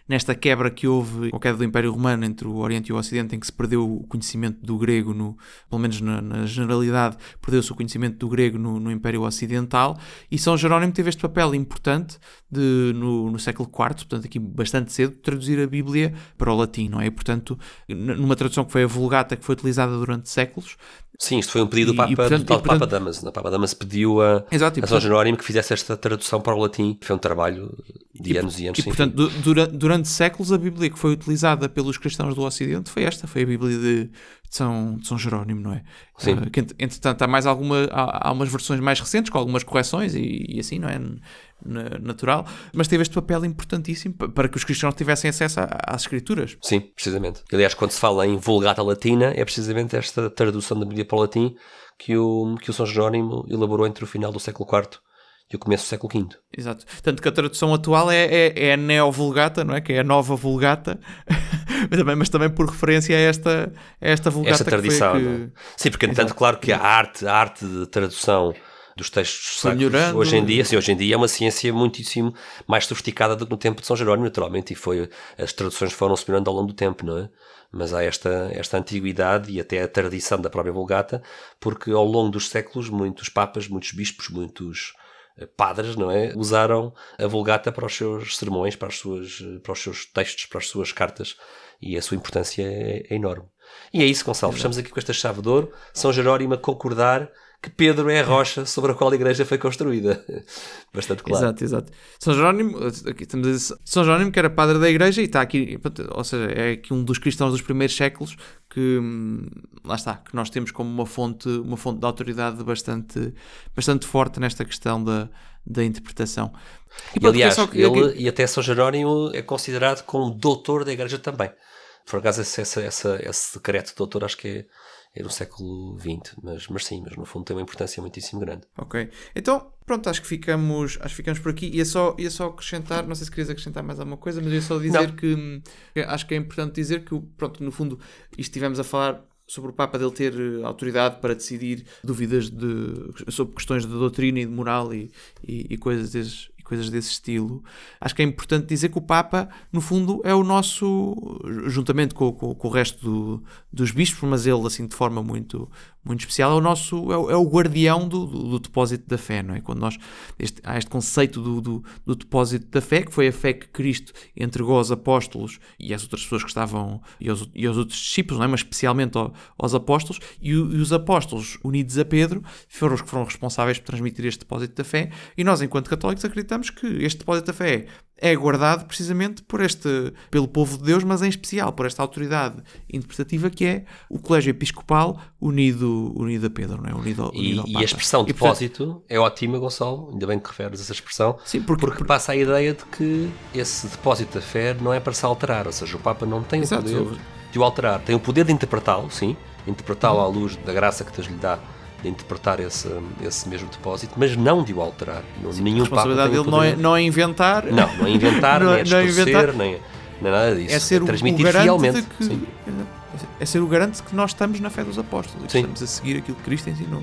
Nesta quebra que houve com a queda do Império Romano entre o Oriente e o Ocidente, em que se perdeu o conhecimento do grego, pelo menos na generalidade, perdeu-se o conhecimento do grego no Império Ocidental, e São Jerónimo teve este papel importante no século IV, portanto aqui bastante cedo, de traduzir a Bíblia para o latim, não é? E, portanto, numa tradução que foi a Vulgata, que foi utilizada durante séculos. Sim, isto foi um pedido do Papa Damaso. O Papa Damaso pediu a São Jerónimo que fizesse esta tradução para o latim. Foi um trabalho de anos e anos. E, portanto, durante séculos, a Bíblia que foi utilizada pelos cristãos do Ocidente foi a Bíblia de São Jerónimo, não é? Sim. Que, entretanto, há umas versões mais recentes, com algumas correções e assim, não é? Natural, mas teve este papel importantíssimo para que os cristãos tivessem acesso às escrituras. Sim, precisamente. Aliás, quando se fala em Vulgata Latina, é precisamente esta tradução da Bíblia para o latim que o São Jerónimo elaborou entre o final do século IV e o começo do século V. Exato. Tanto que a tradução atual é a Neo-Vulgata, não é? Que é a nova Vulgata, mas também por referência a esta Vulgata. Esta tradição. Que... Sim, porque, entanto, claro que a arte de tradução dos textos sacros hoje em dia é uma ciência muitíssimo mais sofisticada do que no tempo de São Jerónimo, naturalmente, e as traduções foram-se melhorando ao longo do tempo, não é? Mas há esta antiguidade e até a tradição da própria Vulgata, porque ao longo dos séculos muitos papas, muitos bispos, muitos padres, não é? Usaram a Vulgata para os seus sermões, para os seus textos, para as suas cartas, e a sua importância é enorme. E é isso, Gonçalo, fechamos aqui com esta chave de ouro, São Jerónimo a concordar que Pedro é a rocha sobre a qual a igreja foi construída. Bastante claro. Exato. São Jerónimo, aqui estamos a dizer, São Jerónimo, que era padre da igreja e está aqui, ou seja, é aqui um dos cristãos dos primeiros séculos que, lá está, que nós temos como uma fonte de autoridade bastante forte nesta questão da interpretação. E aliás, e até São Jerónimo é considerado como doutor da igreja também. Por acaso esse decreto de doutor acho que é no século XX, mas no fundo tem uma importância muitíssimo grande. Ok, então pronto, acho que ficamos por aqui. Ia só acrescentar, não sei se querias acrescentar mais alguma coisa, mas ia só dizer que acho que é importante dizer que, pronto, no fundo, isto estivemos a falar sobre o Papa dele ter autoridade para decidir dúvidas sobre questões de doutrina e de moral e coisas desse estilo. Acho que é importante dizer que o Papa, no fundo, é o nosso, juntamente com o resto dos bispos, mas ele, assim, de forma muito especial, é o guardião do depósito da fé, não é? Quando há este conceito do depósito da fé, que foi a fé que Cristo entregou aos apóstolos e às outras pessoas que estavam, e aos outros discípulos, não é? Mas especialmente aos apóstolos, e os apóstolos, unidos a Pedro, foram os que foram responsáveis por transmitir este depósito da fé, e nós, enquanto católicos, acreditamos que este depósito da fé é guardado precisamente pelo povo de Deus, mas em especial por esta autoridade interpretativa que é o Colégio Episcopal unido a Pedro, não é? Unido ao Papa. E a expressão depósito é ótima, Gonçalo, ainda bem que referes essa expressão, sim, porque passa a ideia de que esse depósito da fé não é para se alterar, ou seja, o Papa não tem o poder de o alterar, tem o poder de interpretá-lo, sim, interpretá-lo à luz da graça que Deus lhe dá, de interpretar esse mesmo depósito, mas não de o alterar. Nenhum a responsabilidade dele não é inventar. Não é inventar, nem é distorcer, nem nada disso. É ser transmitir fielmente. É ser o garante de que nós estamos na fé dos apóstolos. Estamos a seguir aquilo que Cristo ensinou.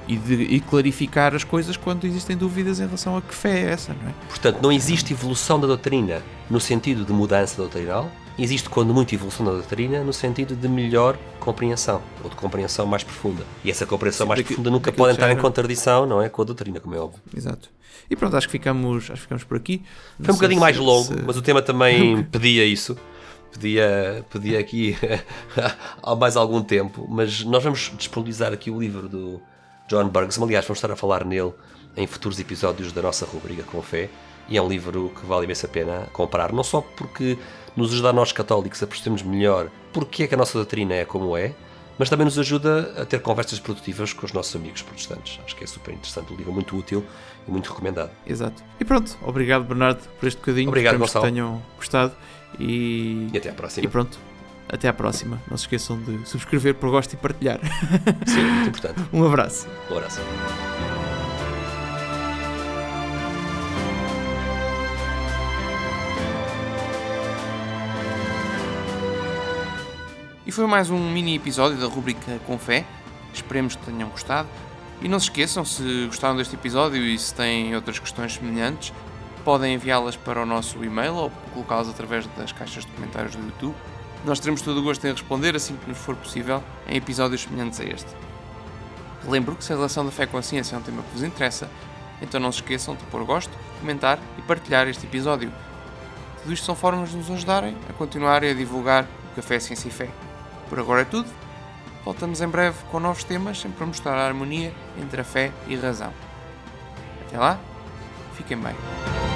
E clarificar as coisas quando existem dúvidas em relação a que fé é essa, não é? Portanto, não existe evolução da doutrina no sentido de mudança doutrinal. Existe, quando muito, evolução da doutrina no sentido de melhor compreensão, ou de compreensão mais profunda. E essa compreensão mais profunda nunca pode entrar em contradição, não é? Com a doutrina, como é óbvio. Exato. E pronto, acho que ficamos por aqui. Foi um bocadinho mais longo, mas o tema também pedia isso. Pedia aqui há mais algum tempo, mas nós vamos disponibilizar aqui o livro do John Bergsma. Aliás, vamos estar a falar nele em futuros episódios da nossa rubrica Com Fé, e é um livro que vale imensa pena comprar, não só porque nos ajuda a nós católicos a percebermos melhor porque é que a nossa doutrina é como é, mas também nos ajuda a ter conversas produtivas com os nossos amigos protestantes. Acho que é super interessante, um livro muito útil e muito recomendado. Exato. E pronto, obrigado, Bernardo, por este bocadinho. Obrigado, Gonçalo. Que tenham gostado e até à próxima. E pronto, até à próxima. Não se esqueçam de subscrever por gosto e partilhar. Sim, muito importante. Um abraço. Um abraço. E foi mais um mini episódio da rubrica Com Fé. Esperemos que tenham gostado. E não se esqueçam, se gostaram deste episódio e se têm outras questões semelhantes, podem enviá-las para o nosso e-mail ou colocá-las através das caixas de comentários do YouTube. Nós teremos todo o gosto em responder assim que nos for possível em episódios semelhantes a este. Lembro que se a relação da fé com a ciência é um tema que vos interessa, então não se esqueçam de pôr gosto, comentar e partilhar este episódio. Tudo isto são formas de nos ajudarem a continuar e a divulgar o Café Ciência e Fé. Por agora é tudo. Voltamos em breve com novos temas, sempre a mostrar a harmonia entre a fé e a razão. Até lá, fiquem bem.